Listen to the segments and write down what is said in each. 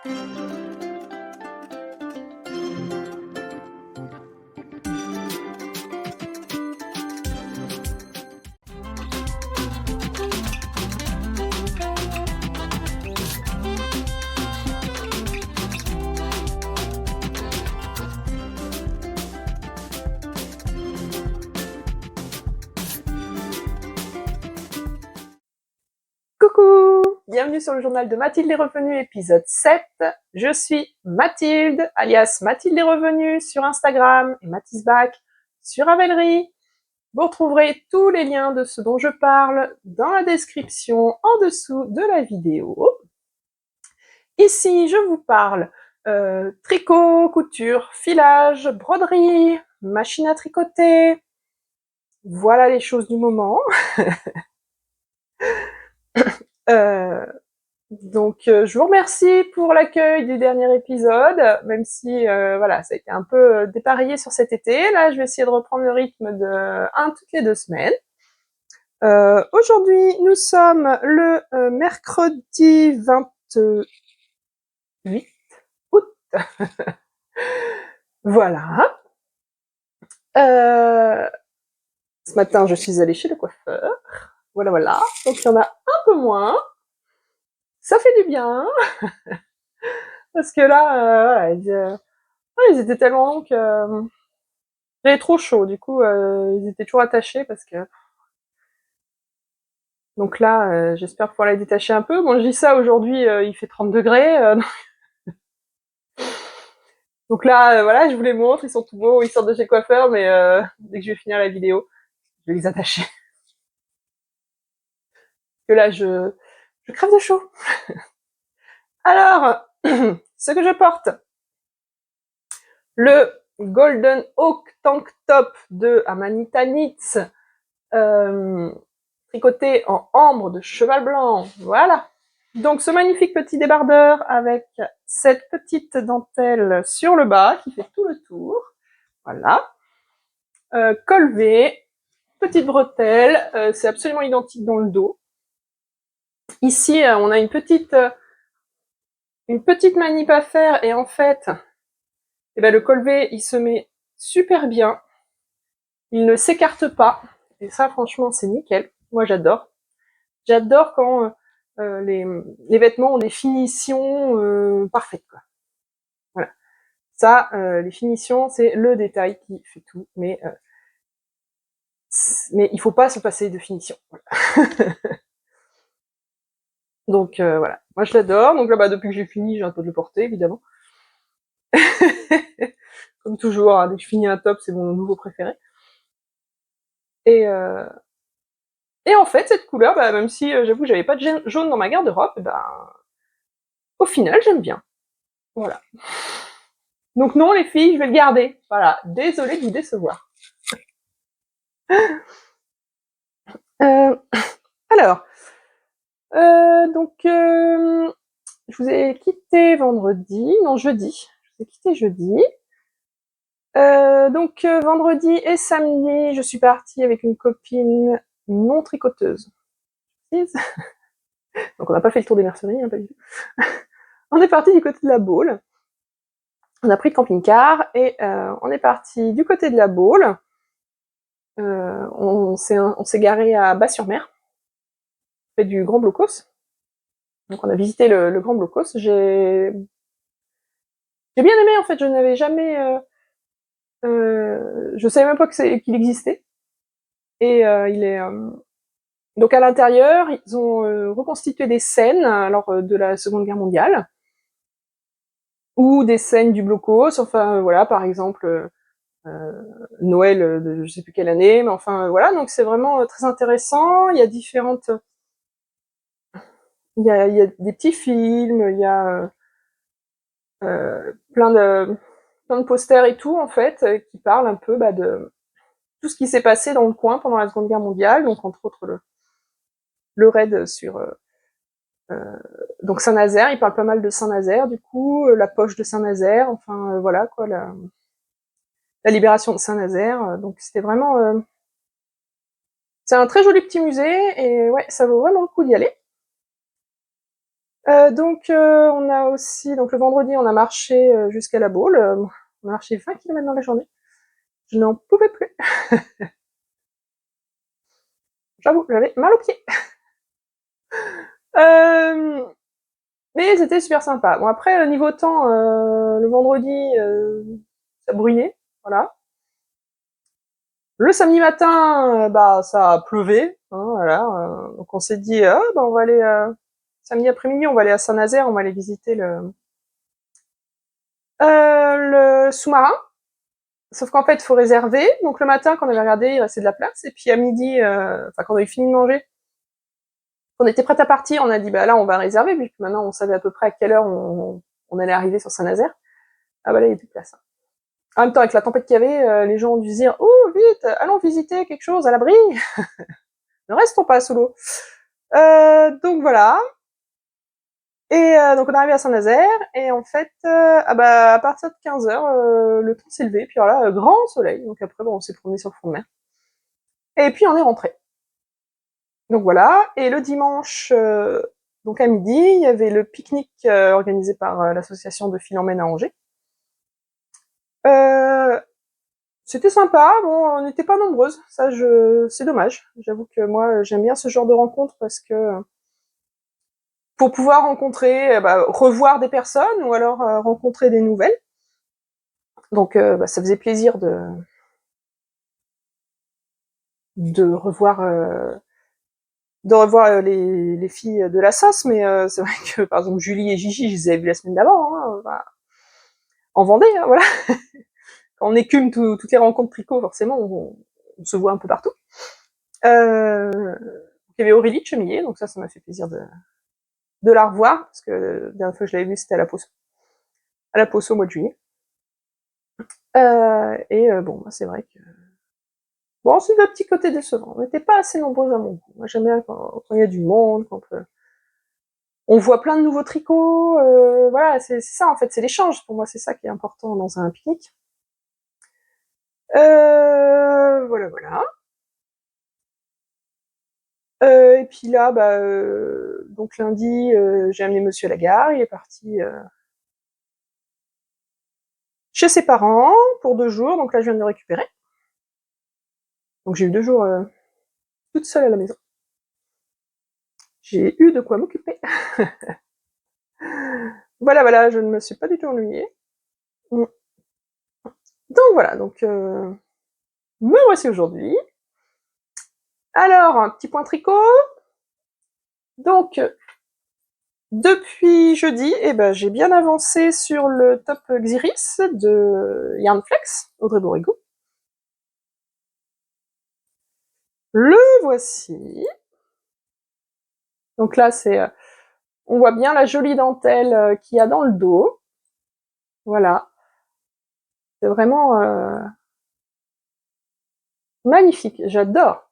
Coucou! Bienvenue sur le journal de Mathilde est revenue, épisode 7. Je suis Mathilde, alias Mathilde est revenue sur Instagram et Mathilde sur Ravelry. Vous retrouverez tous les liens de ce dont je parle dans la description en dessous de la vidéo. Ici, je vous parle tricot, couture, filage, broderie, machine à tricoter. Voilà les choses du moment. Je vous remercie pour l'accueil du dernier épisode, même si voilà, ça a été un peu dépareillé sur cet été. Là, je vais essayer de reprendre le rythme de toutes les 2 semaines. Aujourd'hui, nous sommes le mercredi 28 août. Voilà. Ce matin, je suis allée chez le coiffeur. Voilà. Donc, il y en a un peu moins. Ça fait du bien. Parce que là, ils étaient tellement longs que j'avais trop chaud. Du coup, ils étaient toujours attachés parce que... Donc là, j'espère pouvoir les détacher un peu. Bon, je dis ça, aujourd'hui, il fait 30 degrés. Donc là, voilà, je vous les montre. Ils sont tout beaux, ils sortent de chez le coiffeur, mais dès que je vais finir la vidéo, je vais les attacher. Parce que là, je crève de chaud. Alors, ce que je porte, le Golden Oak Tank Top de Amanita Knits, tricoté en ambre de cheval blanc. Voilà. Donc ce magnifique petit débardeur avec cette petite dentelle sur le bas qui fait tout le tour. Voilà. Col V, petite bretelle, c'est absolument identique dans le dos. Ici, on a une petite manip à faire et en fait, le col V, il se met super bien. Il ne s'écarte pas. Et ça, franchement, c'est nickel. Moi, j'adore. J'adore quand les vêtements ont des finitions parfaites, quoi. Voilà. Ça, les finitions, c'est le détail qui fait tout, mais il faut pas se passer de finition. Voilà. Donc voilà, moi je l'adore. Donc là, depuis que j'ai fini, j'ai un peu de le porter, évidemment. Comme toujours, hein, dès que je finis un top, c'est mon nouveau préféré. Et en fait, cette couleur, même si j'avoue que j'avais pas de jaune dans ma garde-robe, au final, j'aime bien. Voilà. Donc non, les filles, je vais le garder. Voilà, désolée de vous décevoir. Alors, je vous ai quitté vendredi, non jeudi. Je vous ai quitté jeudi. Vendredi et samedi, je suis partie avec une copine non tricoteuse. Donc on n'a pas fait le tour des merceries, hein, pas du tout. On est parti du côté de la Baule. On a pris le camping-car et on est parti du côté de la Baule. On s'est garé à Bas-sur-Mer, près du Grand Blocos. Donc on a visité le Grand Blocos. J'ai bien aimé en fait. Je n'avais jamais, je savais même pas qu'il existait. Et il est donc à l'intérieur, ils ont reconstitué des scènes alors de la Seconde Guerre mondiale ou des scènes du Blocos. Enfin voilà, par exemple Noël de je sais plus quelle année, mais enfin voilà. Donc c'est vraiment très intéressant. Il y a il y a des petits films, il y a plein de posters et tout en fait qui parlent un peu de tout ce qui s'est passé dans le coin pendant la Seconde Guerre mondiale. Donc entre autres le raid sur donc Saint-Nazaire. Il parle pas mal de Saint-Nazaire du coup, la poche de Saint-Nazaire. Enfin voilà quoi, la libération de Saint-Nazaire. Donc c'était vraiment c'est un très joli petit musée et ouais, ça vaut vraiment le coup d'y aller. Donc on a aussi, donc le vendredi, on a marché jusqu'à la Baule. On a marché 20 km dans la journée. Je n'en pouvais plus. J'avoue, j'avais mal aux pieds. Mais c'était super sympa. Bon après, niveau temps, le vendredi, ça brûlait, voilà. Le samedi matin, bah ça pleuvait, hein, voilà. Donc on s'est dit, ah, bah on va aller samedi après-midi, on va aller à Saint-Nazaire, on va aller visiter le sous-marin. Sauf qu'en fait, il faut réserver. Donc le matin, quand on avait regardé, il restait de la place. Et puis à midi, enfin quand on avait fini de manger, on était prête à partir. On a dit, bah là, on va réserver. Puis maintenant, on savait à peu près à quelle heure on allait arriver sur Saint-Nazaire. Ah bah là, il n'y a plus de place. En même temps, avec la tempête qu'il y avait, les gens ont dû se dire, oh vite, allons visiter quelque chose à l'abri. Ne restons pas sous l'eau. Donc voilà. Et donc on est arrivé à Saint-Nazaire, et en fait, ah bah, à partir de 15h, le temps s'est levé, puis voilà, grand soleil. Donc après, bon, on s'est promené sur le front de mer. Et puis on est rentré. Donc voilà. Et le dimanche, donc à midi, il y avait le pique-nique organisé par l'association de Philomène à Angers. C'était sympa. Bon, on n'était pas nombreuses. Ça, c'est dommage. J'avoue que moi, j'aime bien ce genre de rencontres parce que pour pouvoir rencontrer, bah, revoir des personnes ou alors rencontrer des nouvelles. Donc, bah, ça faisait plaisir de revoir les filles de la sauce, mais c'est vrai que par exemple Julie et Gigi, je les avais vues la semaine d'avant, hein, bah, en Vendée, hein, voilà. Quand on écume toutes les rencontres tricot, forcément, on se voit un peu partout. Il y avait Aurélie de Chemillé, donc ça m'a fait plaisir de la revoir, parce que la dernière fois que je l'avais vue, c'était à la Posse au mois de juillet. Bon, c'est vrai que bon, c'est le petit côté décevant. On n'était pas assez nombreux à mon goût. Moi, j'aime bien quand il y a du monde, quand on voit plein de nouveaux tricots. Voilà, c'est ça en fait, c'est l'échange. Pour moi, c'est ça qui est important dans un pique-nique. Voilà, voilà. Et puis là, bah, donc lundi, j'ai amené Monsieur à la gare. Il est parti chez ses parents pour 2 jours. Donc là, je viens de le récupérer. Donc j'ai eu 2 jours toute seule à la maison. J'ai eu de quoi m'occuper. Voilà, voilà, je ne me suis pas du tout ennuyée. Donc voilà, donc me voici aujourd'hui. Alors, un petit point tricot. Donc, depuis jeudi, eh ben, j'ai bien avancé sur le top Xiris de Yarnflex, Audrey Borigo. Le voici. Donc là, on voit bien la jolie dentelle qu'il y a dans le dos. Voilà. C'est vraiment magnifique. J'adore.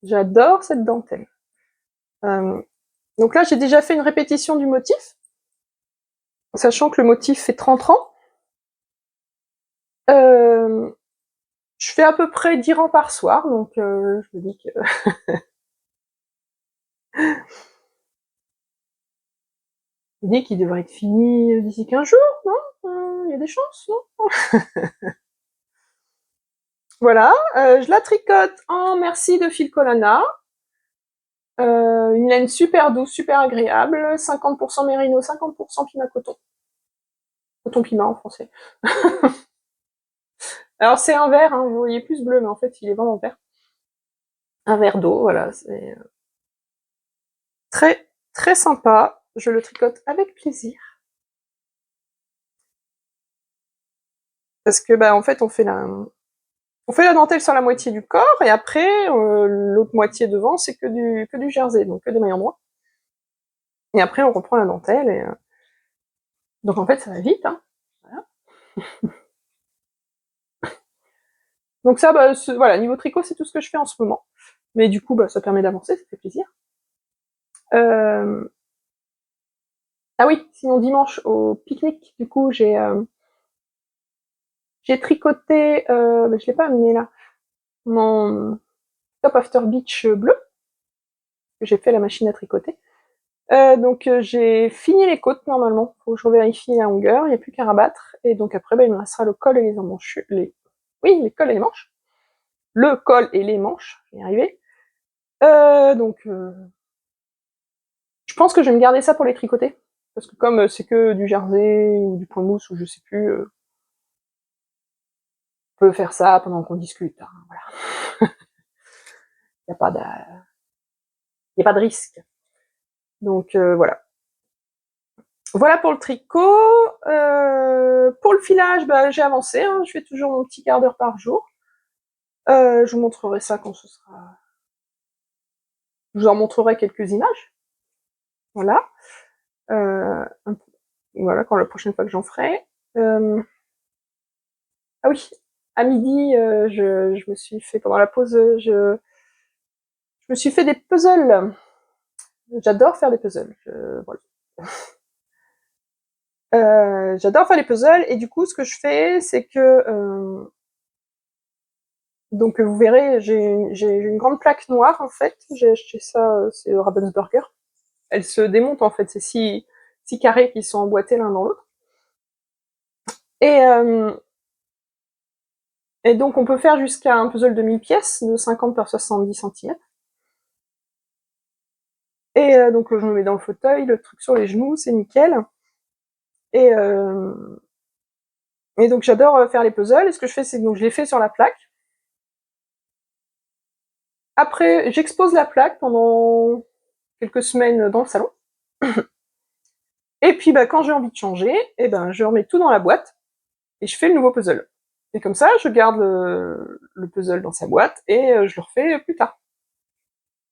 J'adore cette dentelle. Donc là, j'ai déjà fait une répétition du motif, sachant que le motif fait 30 rangs. Je fais à peu près 10 rangs par soir, donc je me dis que je me dis qu'il devrait être fini d'ici 15 jours, non? Il y a des chances, non? Voilà, je la tricote en merci de fil Colana. Une laine super douce, super agréable, 50% mérino, 50% pima coton. Coton pima en français. Alors c'est un vert, hein, vous voyez plus bleu, mais en fait il est vraiment vert. Un verre d'eau, voilà, c'est très très sympa. Je le tricote avec plaisir. Parce que bah en fait on fait la dentelle sur la moitié du corps, et après l'autre moitié devant c'est que du jersey, donc que des mailles endroits. Et après on reprend la dentelle, et donc en fait ça va vite, hein. Voilà. Donc ça, bah, voilà, niveau tricot, c'est tout ce que je fais en ce moment. Mais du coup, bah, ça permet d'avancer, ça fait plaisir. Ah oui, sinon dimanche au pique-nique, du coup, j'ai tricoté, bah, je l'ai pas amené là, mon top after beach bleu, que j'ai fait à la machine à tricoter. Donc j'ai fini les côtes normalement, faut que je revérifie la longueur, il n'y a plus qu'à rabattre, et donc après il me restera le col et les manches, les cols et les manches. Le col et les manches, je vais y arriver. Je pense que je vais me garder ça pour les tricoter, parce que comme c'est que du jersey ou du point mousse ou je sais plus, on peut faire ça pendant qu'on discute, hein, voilà. Il n'y a pas de risque. Donc voilà. Voilà pour le tricot. Pour le filage, bah, j'ai avancé, hein, je fais toujours mon petit quart d'heure par jour. Je vous montrerai ça quand ce sera... Je vous en montrerai quelques images. Voilà. Voilà, quand la prochaine fois que j'en ferai. Ah oui, à midi, je me suis fait, pendant la pause, je me suis fait des puzzles. J'adore faire des puzzles. Voilà. J'adore faire les puzzles, et du coup, ce que je fais, c'est que... donc vous verrez, j'ai une grande plaque noire, en fait. J'ai acheté ça, c'est Ravensburger. Elle se démonte, en fait. C'est six carrés qui sont emboîtés l'un dans l'autre. Et donc on peut faire jusqu'à un puzzle de 1000 pièces, de 50 par 70 cm. Et donc je me mets dans le fauteuil, le truc sur les genoux, c'est nickel. Et donc j'adore faire les puzzles, et ce que je fais, c'est que donc, je les fais sur la plaque. Après, j'expose la plaque pendant quelques semaines dans le salon. Et puis bah, quand j'ai envie de changer, et ben, je remets tout dans la boîte, et je fais le nouveau puzzle. Et comme ça, je garde le puzzle dans sa boîte, et je le refais plus tard.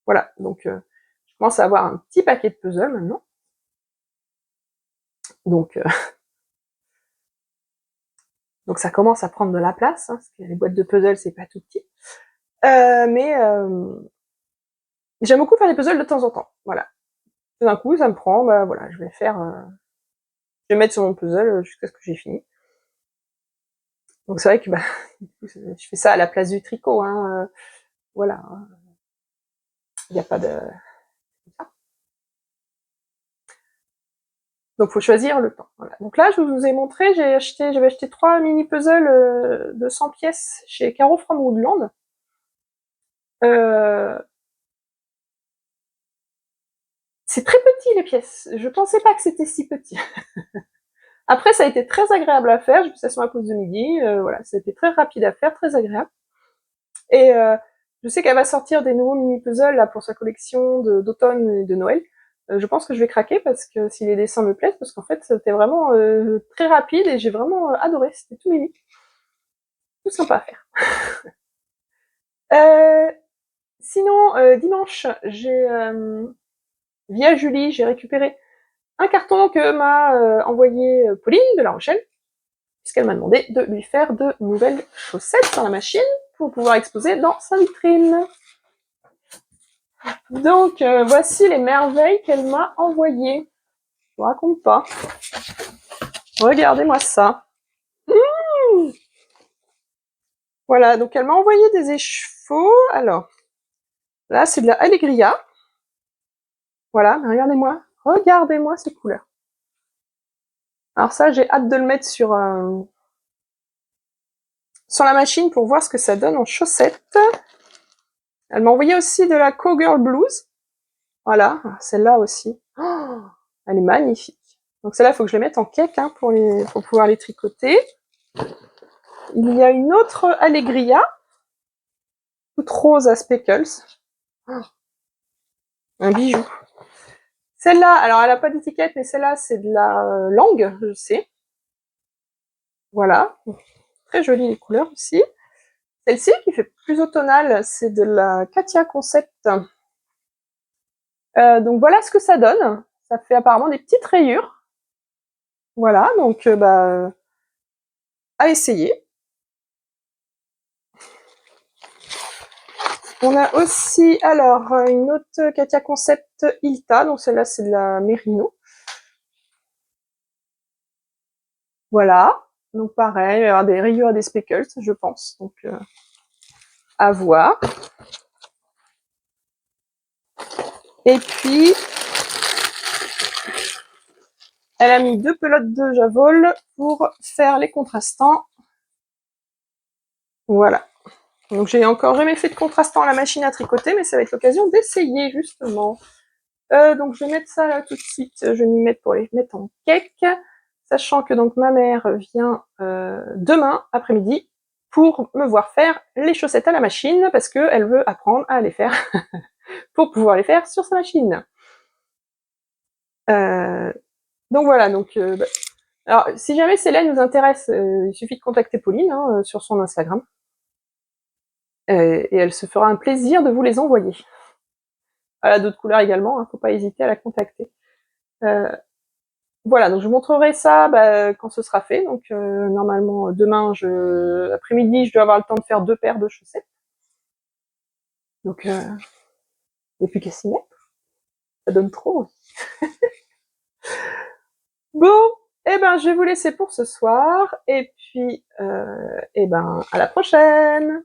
Voilà, donc je commence à avoir un petit paquet de puzzles maintenant. Donc ça commence à prendre de la place, hein, parce que les boîtes de puzzle, c'est pas tout petit. Mais j'aime beaucoup faire des puzzles de temps en temps. Voilà. Tout d'un coup, ça me prend, bah voilà, je vais mettre sur mon puzzle jusqu'à ce que j'ai fini. Donc c'est vrai que bah, je fais ça à la place du tricot, hein. Voilà. Il n'y a pas de... Donc faut choisir le temps. Voilà. Donc là, je vous ai montré, j'avais acheté 3 mini puzzles de 100 pièces chez Caro from Woodland. C'est très petit les pièces. Je pensais pas que c'était si petit. Après, ça a été très agréable à faire. J'ai fait ça sur ma pause de midi. Voilà, c'était très rapide à faire, très agréable. Et je sais qu'elle va sortir des nouveaux mini puzzles là pour sa collection d'automne et de Noël. Je pense que je vais craquer parce que si les dessins me plaisent, parce qu'en fait, c'était vraiment très rapide et j'ai vraiment adoré. C'était tout mimi, tout sympa à faire. Sinon, dimanche, via Julie, j'ai récupéré un carton que m'a envoyé Pauline de La Rochelle, puisqu'elle m'a demandé de lui faire de nouvelles chaussettes dans la machine pour pouvoir exposer dans sa vitrine. Donc voici les merveilles qu'elle m'a envoyées. Je vous raconte pas. Regardez-moi ça. Mmh, voilà, donc elle m'a envoyé des écheveaux. Alors, là c'est de la Allegria. Voilà, mais regardez-moi ces couleurs. Alors ça, j'ai hâte de le mettre sur la machine pour voir ce que ça donne en chaussettes. Elle m'a envoyé aussi de la Cowgirl Blues. Voilà, celle-là aussi. Oh, elle est magnifique. Donc celle-là, il faut que je les mette en cake hein, pour pouvoir les tricoter. Il y a une autre Allegria, toute rose à speckles. Oh, un bijou. Celle-là, alors elle n'a pas d'étiquette, mais celle-là, c'est de la langue, je sais. Voilà. Très jolie les couleurs aussi. Celle-ci, qui fait plus automnale, c'est de la Katia Concept. Donc voilà ce que ça donne. Ça fait apparemment des petites rayures. Voilà, donc bah, à essayer. On a aussi, alors, une autre Katia Concept Ilta, donc celle-là c'est de la Merino. Voilà, donc pareil, il va y avoir des rayures et des speckles, je pense, donc à voir. Et puis, Elle a mis 2 pelotes de Javol pour faire les contrastants. Voilà. Donc j'ai encore jamais fait de contrastant à la machine à tricoter, mais ça va être l'occasion d'essayer justement. Donc je vais mettre ça là tout de suite, je vais m'y mettre pour les mettre en cake, sachant que donc ma mère vient demain après-midi pour me voir faire les chaussettes à la machine, parce qu'elle veut apprendre à les faire pour pouvoir les faire sur sa machine. Donc voilà, donc alors si jamais ces laines vous intéressent, il suffit de contacter Pauline hein, sur son Instagram. Et elle se fera un plaisir de vous les envoyer. Elle a d'autres couleurs également, hein, faut pas hésiter à la contacter. Voilà, donc je vous montrerai ça quand ce sera fait. Donc normalement demain, après-midi, je dois avoir le temps de faire 2 paires de chaussettes. Donc il n'y a plus qu'à s'y mettre. Ça donne trop envie. Bon, eh ben je vais vous laisser pour ce soir. Et puis eh ben à la prochaine.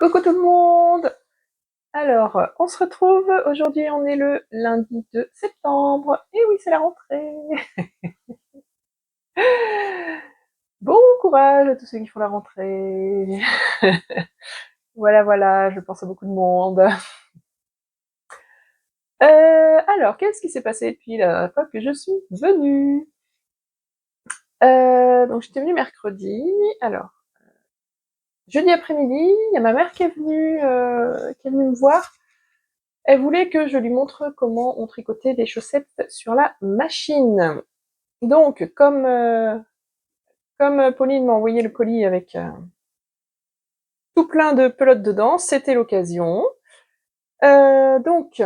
Coucou tout le monde! Alors, on se retrouve, aujourd'hui on est le lundi 2 septembre, et oui c'est la rentrée! Bon courage à tous ceux qui font la rentrée! Voilà, voilà, je pense à beaucoup de monde. Alors, qu'est-ce qui s'est passé depuis la fois que je suis venue? Donc j'étais venue mercredi, alors, jeudi après-midi, il y a ma mère qui est venue me voir. Elle voulait que je lui montre comment on tricotait des chaussettes sur la machine. Donc, comme Pauline m'a envoyé le colis avec tout plein de pelotes dedans, c'était l'occasion. Donc,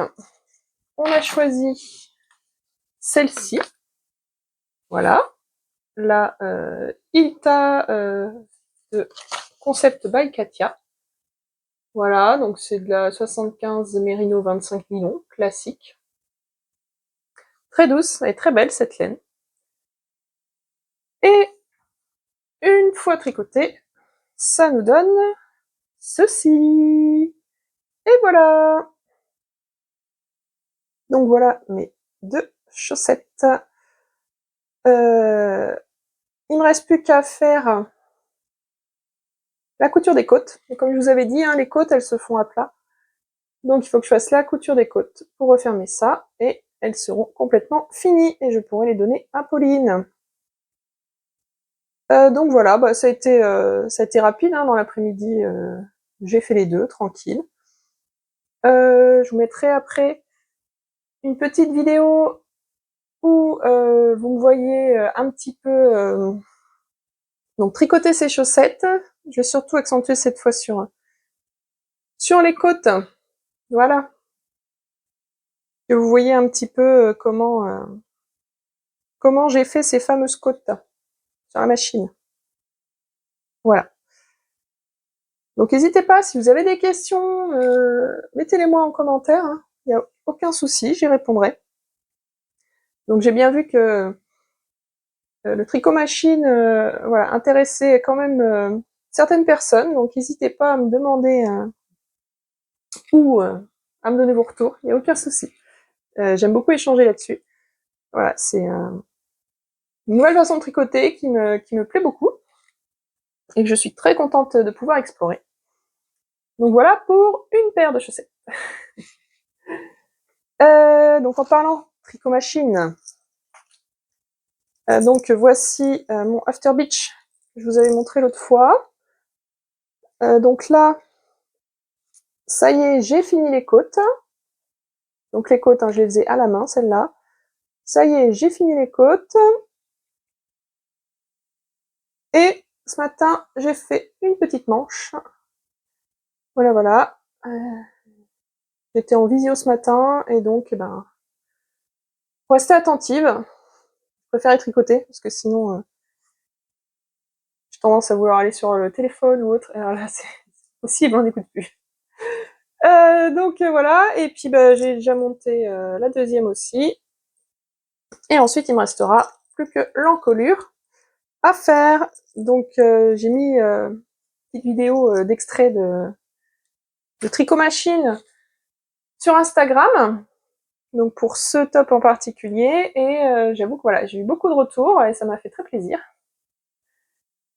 on a choisi celle-ci. Voilà. La Ilta de Concept by Katia. Voilà, donc c'est de la 75 Merino 25 nylon, classique. Très douce, elle est très belle cette laine. Et une fois tricotée, ça nous donne ceci. Et voilà. Donc voilà mes 2 chaussettes. Il me reste plus qu'à faire la couture des côtes. Et comme je vous avais dit, hein, les côtes, elles se font à plat. Donc il faut que je fasse la couture des côtes pour refermer ça. Et elles seront complètement finies. Et je pourrai les donner à Pauline. Donc voilà, bah, ça a été rapide, hein, dans l'après-midi, j'ai fait les 2, tranquille. Je vous mettrai après une petite vidéo où vous me voyez un petit peu donc tricoter ces chaussettes. Je vais surtout accentuer cette fois sur les côtes, voilà. Que vous voyez un petit peu comment j'ai fait ces fameuses côtes sur la machine. Voilà. Donc n'hésitez pas, si vous avez des questions, mettez-les-moi en commentaire, hein. Il n'y a aucun souci, j'y répondrai. Donc j'ai bien vu que le tricot machine voilà, intéressait quand même certaines personnes, donc n'hésitez pas à me demander ou à me donner vos retours, il n'y a aucun souci. J'aime beaucoup échanger là-dessus. Voilà, c'est une nouvelle façon de tricoter qui me plaît beaucoup et que je suis très contente de pouvoir explorer. Donc voilà pour une paire de chaussettes. Donc en parlant tricot machine, donc voici mon After Beach que je vous avais montré l'autre fois. Donc là, ça y est, j'ai fini les côtes. Donc les côtes, hein, je les faisais à la main, celles-là. Ça y est, j'ai fini les côtes. Et ce matin, j'ai fait une petite manche. Voilà, voilà. J'étais en visio ce matin et donc, ben, faut rester attentive. Je préfère tricoter parce que sinon, j'ai tendance à vouloir aller sur le téléphone ou autre. Alors là, c'est possible, on n'écoute plus. Donc voilà, et puis bah, j'ai déjà monté la deuxième aussi. Et ensuite, il me restera plus que l'encolure à faire. Donc j'ai mis une petite vidéo d'extrait de tricot machine sur Instagram, donc pour ce top en particulier, et j'avoue que voilà, j'ai eu beaucoup de retours et ça m'a fait très plaisir.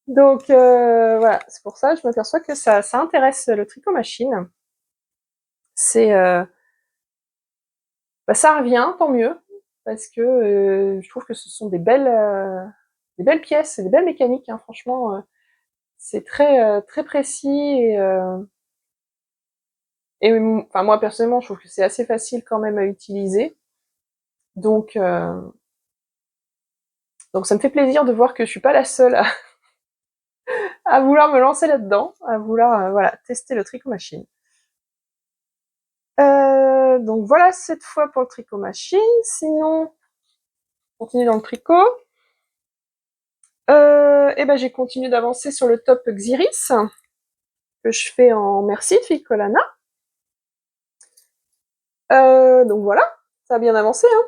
Donc voilà, c'est pour ça que je m'aperçois que ça intéresse le tricot machine. C'est bah, ça revient, tant mieux, parce que je trouve que ce sont des belles pièces, des belles mécaniques, hein, franchement, c'est très précis et enfin moi personnellement je trouve que c'est assez facile quand même à utiliser, donc donc ça me fait plaisir de voir que je suis pas la seule à vouloir me lancer là-dedans, à vouloir voilà, tester le tricot machine. Donc voilà cette fois pour le tricot machine. Sinon, on continue dans le tricot. Et ben j'ai continué d'avancer sur le top Xiris que je fais en merci de Ficolana. Donc voilà, ça a bien avancé, hein.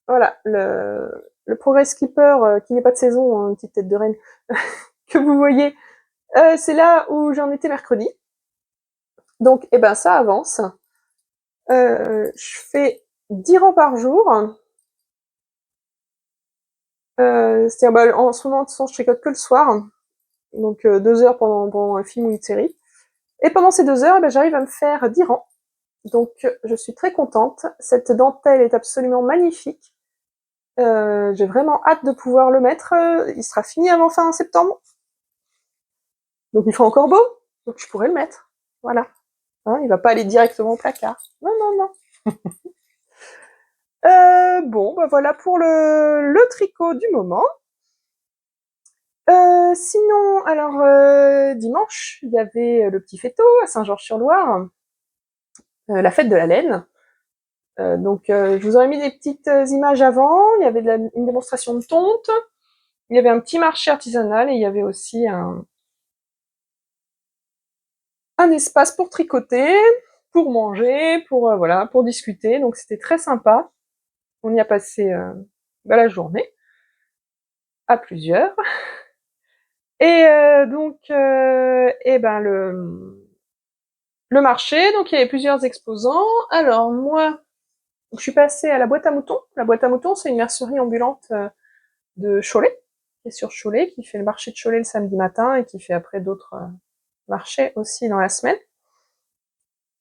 Voilà, le Progress Keeper qui n'est pas de saison, hein, une petite tête de reine que vous voyez, c'est là où j'en étais mercredi. Donc, eh ben, ça avance. Je fais 10 rangs par jour. C'est-à-dire, bah, en ce moment, de toute façon, je tricote que le soir. Donc, 2 heures pendant un film ou une série. Et pendant ces 2 heures, eh ben, j'arrive à me faire 10 rangs. Donc, je suis très contente. Cette dentelle est absolument magnifique. J'ai vraiment hâte de pouvoir le mettre. Il sera fini avant fin septembre. Donc, il fera encore beau. Donc, je pourrais le mettre. Voilà. Hein, il va pas aller directement au placard. Non, non, non. Bon, bah voilà pour le tricot du moment. Sinon, alors dimanche, il y avait le petit fêteau à Saint-Georges-sur-Loire, la fête de la laine. Donc, je vous aurais mis des petites images avant. Il y avait une démonstration de tonte. Il y avait un petit marché artisanal et il y avait aussi un espace pour tricoter, pour manger, pour voilà, pour discuter. Donc, c'était très sympa. On y a passé bah, la journée à plusieurs. Et donc, et ben le marché, donc il y avait plusieurs exposants. Alors moi, je suis passée à la boîte à moutons. La boîte à moutons, c'est une mercerie ambulante de Cholet, qui est sur Cholet, qui fait le marché de Cholet le samedi matin et qui fait après d'autres marchés aussi dans la semaine.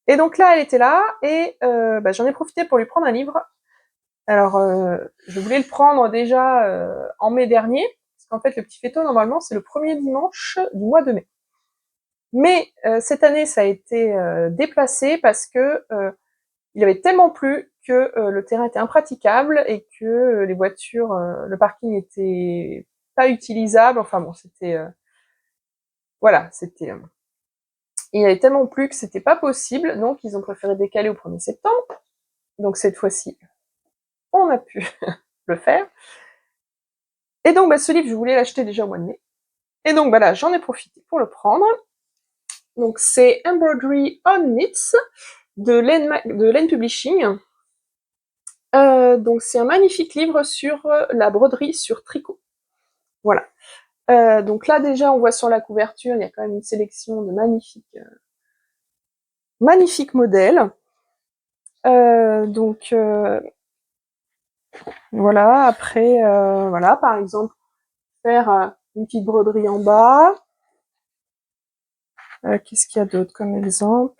Et donc là, elle était là et bah, j'en ai profité pour lui prendre un livre. Alors, je voulais le prendre déjà en mai dernier, parce qu'en fait, le petit fêteau, normalement, c'est le premier dimanche du mois de mai. Mais cette année, ça a été déplacé parce que il avait tellement plu que le terrain était impraticable et que les voitures, le parking était pas utilisable. Enfin bon, c'était voilà, c'était il avait tellement plu que c'était pas possible, donc ils ont préféré décaler au 1er septembre. Donc cette fois-ci, on a pu le faire. Et donc ce livre, je voulais l'acheter déjà au mois de mai. Et donc voilà, j'en ai profité pour le prendre. Donc c'est Embroidery on Knits de Laine Publishing. Donc c'est un magnifique livre sur la broderie sur tricot. Voilà. Donc là déjà on voit sur la couverture, il y a quand même une sélection de magnifiques modèles. Donc voilà, après voilà, par exemple, faire une petite broderie en bas. Qu'est-ce qu'il y a d'autre comme exemple?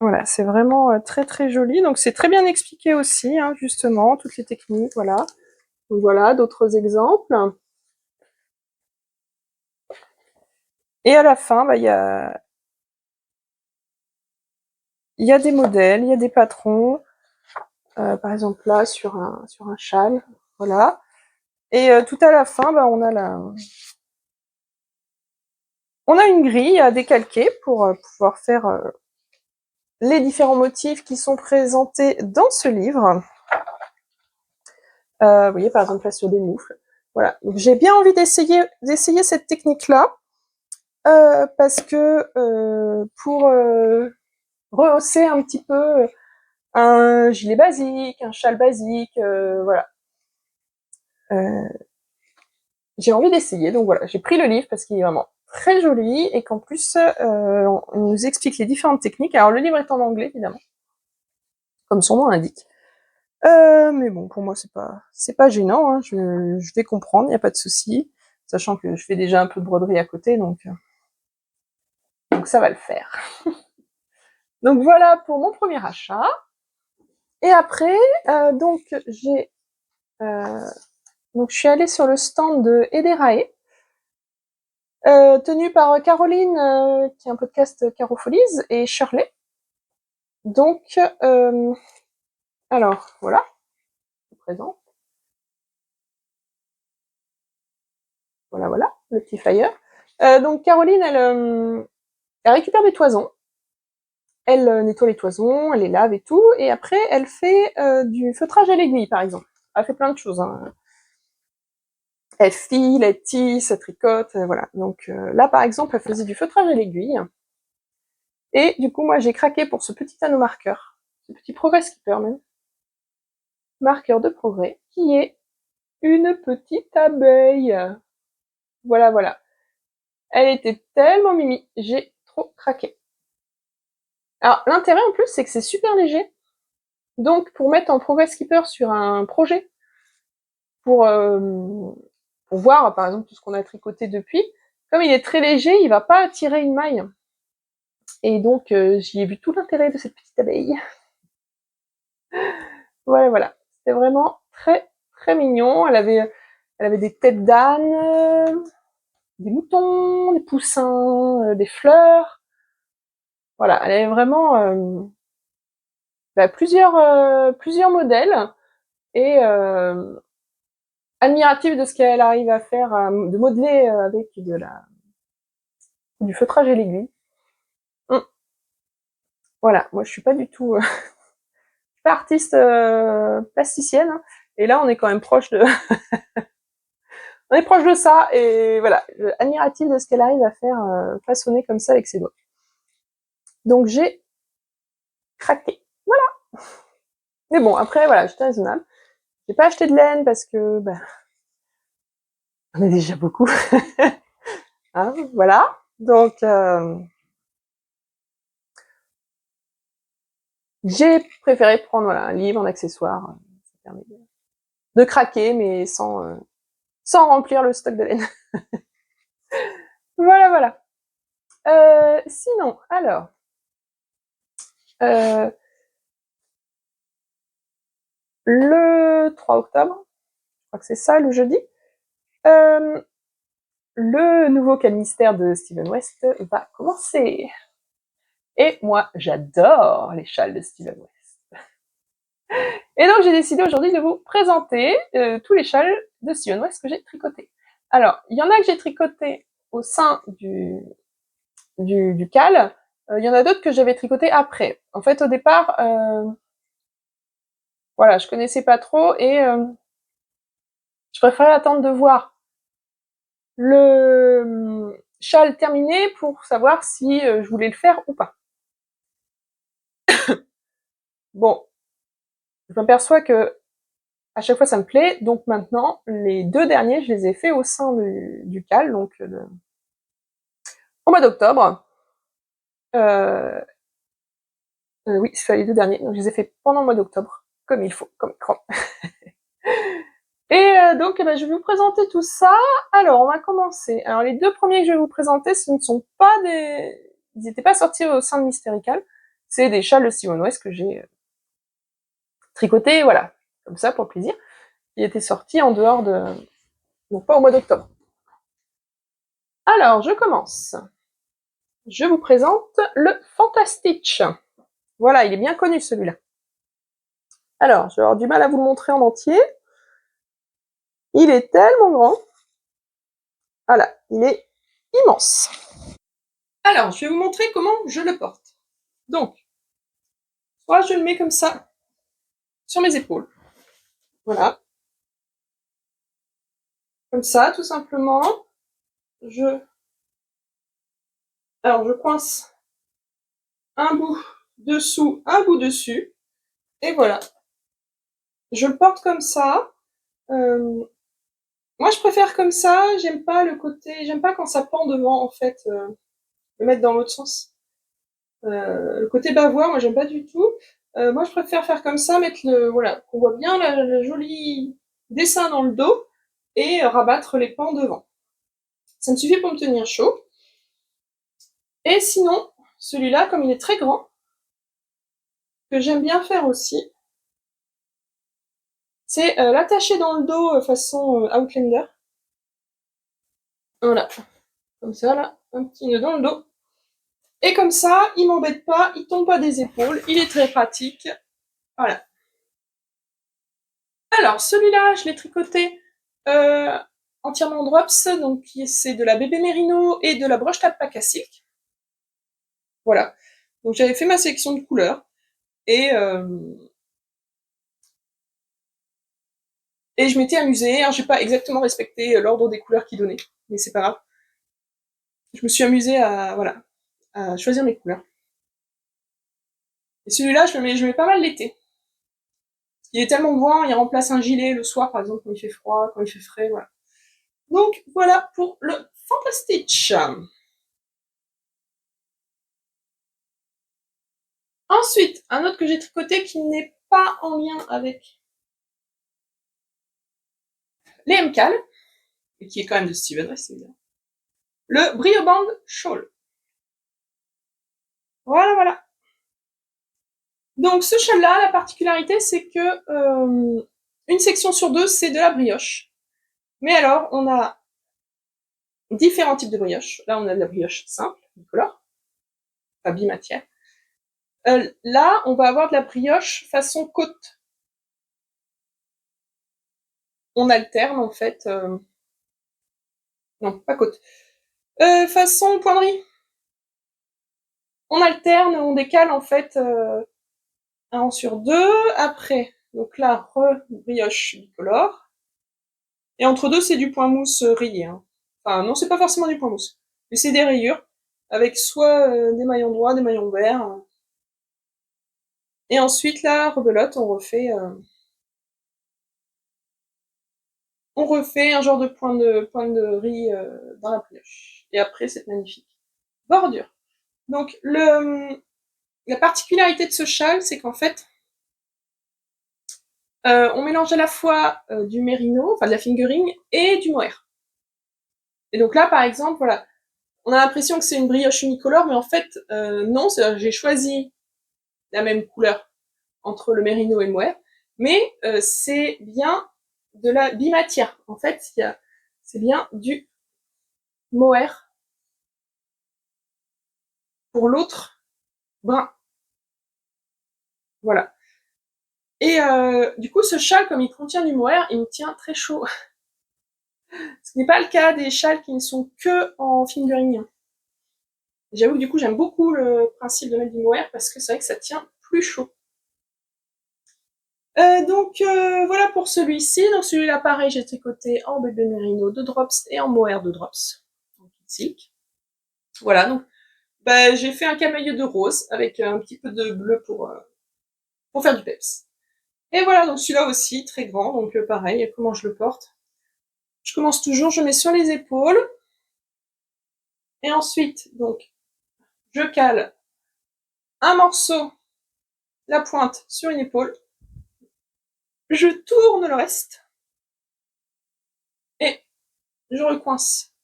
Voilà, c'est vraiment très très joli. Donc c'est très bien expliqué aussi, hein, justement, toutes les techniques, voilà. Donc voilà, d'autres exemples. Et à la fin, il y a des modèles, il y a des patrons. Par exemple là, sur un châle, voilà. Et tout à la fin, on a une grille à décalquer pour pouvoir faire les différents motifs qui sont présentés dans ce livre. Vous voyez, par exemple, là, sur des moufles. Voilà. Donc, j'ai bien envie d'essayer cette technique-là, parce que pour rehausser un petit peu un gilet basique, un châle basique, voilà. J'ai envie d'essayer, donc voilà, j'ai pris le livre parce qu'il est vraiment très joli et qu'en plus, on nous explique les différentes techniques. Alors, le livre est en anglais, évidemment, comme son nom l'indique. Mais bon, pour moi, c'est pas gênant, hein. Je vais comprendre, y a pas de souci. Sachant que je fais déjà un peu de broderie à côté, donc ça va le faire. Donc voilà pour mon premier achat. Et après, donc je suis allée sur le stand de Ederae, tenu par Caroline, qui est un podcast Carofolies, et Shirley. Donc, alors voilà, je vous présente. Voilà, le petit flyer. Donc Caroline, elle récupère des toisons. Elle nettoie les toisons, elle les lave et tout, et après elle fait du feutrage à l'aiguille, par exemple. Elle fait plein de choses, hein. Elle file, elle tisse, elle tricote, voilà. Donc là, par exemple, elle faisait du feutrage à l'aiguille. Et du coup, moi, j'ai craqué pour ce petit anneau marqueur, ce petit progress keeper même, marqueur de progrès, qui est une petite abeille. Voilà. Elle était tellement mimi, j'ai trop craqué. Alors, l'intérêt en plus, c'est que c'est super léger. Donc, pour mettre en progress keeper sur un projet, pour voir, par exemple, tout ce qu'on a tricoté depuis, comme il est très léger, il va pas tirer une maille. Et donc, j'y ai vu tout l'intérêt de cette petite abeille. Voilà. C'était vraiment très, très mignon. Elle avait des têtes d'âne, des moutons, des poussins, des fleurs. Voilà, elle avait vraiment plusieurs modèles et admirative de ce qu'elle arrive à faire, de modeler avec du feutrage à l'aiguille. Voilà, moi je suis pas du tout pas artiste plasticienne, hein. Et là on est quand même proche de on est proche de ça, et voilà, admirative de ce qu'elle arrive à faire façonner comme ça avec ses doigts. Donc j'ai craqué. Voilà. Mais bon, après voilà, j'étais raisonnable. J'ai pas acheté de laine parce que on est déjà beaucoup. Hein, voilà. Donc j'ai préféré prendre un livre, un accessoire. Ça permet de craquer, mais sans remplir le stock de laine. Voilà. Sinon, alors, euh, le 3 octobre, je crois que c'est ça, le jeudi, le nouveau Cas Mystère de Steven West va commencer. Et moi, j'adore les châles de Steven West. Et donc, j'ai décidé aujourd'hui de vous présenter tous les châles de Steven West que j'ai tricotés. Alors, il y en a que j'ai tricotés au sein du cal. Il y en a d'autres que j'avais tricotés après. En fait, au départ, voilà, je connaissais pas trop et je préférais attendre de voir le châle terminé pour savoir si je voulais le faire ou pas. Bon, je m'aperçois que à chaque fois ça me plaît, donc maintenant, les 2 derniers, je les ai faits au sein du cal, donc au mois d'octobre. Oui, c'est les 2 derniers, donc je les ai faits pendant le mois d'octobre, comme il faut, comme cran. Et donc, eh ben, je vais vous présenter tout ça. Alors, on va commencer. Alors, les 2 premiers que je vais vous présenter, ce ne sont pas des... Ils n'étaient pas sortis au sein de Mystérical. C'est des châles de Steven West que j'ai tricotés, voilà, comme ça, pour le plaisir. Ils étaient sortis en dehors de... Donc, pas au mois d'octobre. Alors, je commence. Je vous présente le Fantastitch. Voilà, il est bien connu, celui-là. Alors, je vais avoir du mal à vous le montrer en entier. Il est tellement grand. Voilà, il est immense. Alors, je vais vous montrer comment je le porte. Donc, soit je le mets comme ça, sur mes épaules. Voilà. Comme ça, tout simplement. Alors, je coince un bout dessous, un bout dessus. Et voilà. Je le porte comme ça. Moi, je préfère comme ça. J'aime pas le côté... J'aime pas quand ça pend devant, en fait. Le mettre dans l'autre sens. Le côté bavoir, moi, j'aime pas du tout. Moi, je préfère faire comme ça, mettre le... Voilà, qu'on voit bien le joli dessin dans le dos et rabattre les pans devant. Ça me suffit pour me tenir chaud. Et sinon, celui-là, comme il est très grand, que j'aime bien faire aussi, c'est l'attacher dans le dos façon Outlander. Voilà, comme ça, là, un petit nœud dans le dos. Et comme ça, il m'embête pas, il tombe pas des épaules, il est très pratique. Voilà. Alors, celui-là, je l'ai tricoté entièrement en drops, donc c'est de la bébé Merino et de la broche Alpaca Silk. Voilà. Donc j'avais fait ma sélection de couleurs et je m'étais amusée. Alors, j'ai pas exactement respecté l'ordre des couleurs qu'ils donnaient, mais c'est pas grave. Je me suis amusée à, voilà, à choisir mes couleurs. Et celui-là, je le mets pas mal l'été. Il est tellement grand, il remplace un gilet le soir, par exemple, quand il fait froid, quand il fait frais, voilà. Donc, voilà pour le Fantastitch. Ensuite, un autre que j'ai tricoté qui n'est pas en lien avec les MCAL, et qui est quand même de Steven West, évidemment. Le Brioband Shawl. Voilà, voilà. Donc ce châle-là, la particularité, c'est que une section sur 2, c'est de la brioche. Mais alors, on a différents types de brioche. Là, on a de la brioche simple, bicolore, pas bimatière. Là, on va avoir de la brioche façon côte. On alterne, en fait... Non, pas côte. Façon poinderie. On alterne, on décale, en fait, un rang sur 2. Après, donc là, brioche bicolore. Et entre deux, c'est du point mousse rayé. Hein. Enfin, non, c'est pas forcément du point mousse. Mais c'est des rayures, avec soit des maillons droits, des maillons verts. Et ensuite, là, rebelote, on refait un genre de point de riz dans la brioche. Et après, c'est magnifique. Bordure. Donc, la particularité de ce châle, c'est qu'en fait, on mélange à la fois du mérino, enfin de la fingering, et du mohair. Et donc là, par exemple, voilà, on a l'impression que c'est une brioche unicolore, mais en fait, non, j'ai choisi la même couleur entre le mérino et le mohair, mais c'est bien de la bimatière. En fait, c'est bien du mohair pour l'autre brun. Voilà. Et du coup, ce châle, comme il contient du mohair, il me tient très chaud. Ce n'est pas le cas des châles qui ne sont que en fingering. J'avoue que du coup, j'aime beaucoup le principe de mettre du mohair parce que c'est vrai que ça tient plus chaud. Voilà pour celui-ci. Donc celui-là, pareil, j'ai tricoté en bébé mérino de drops et en mohair de drops. Donc silk. Voilà, donc j'ai fait un camailleux de rose avec un petit peu de bleu pour faire du peps. Et voilà, donc celui-là aussi, très grand, donc pareil, comment je le porte. Je commence toujours, je mets sur les épaules. Et ensuite, donc, je cale un morceau, la pointe, sur une épaule. Je tourne le reste. Et je recoince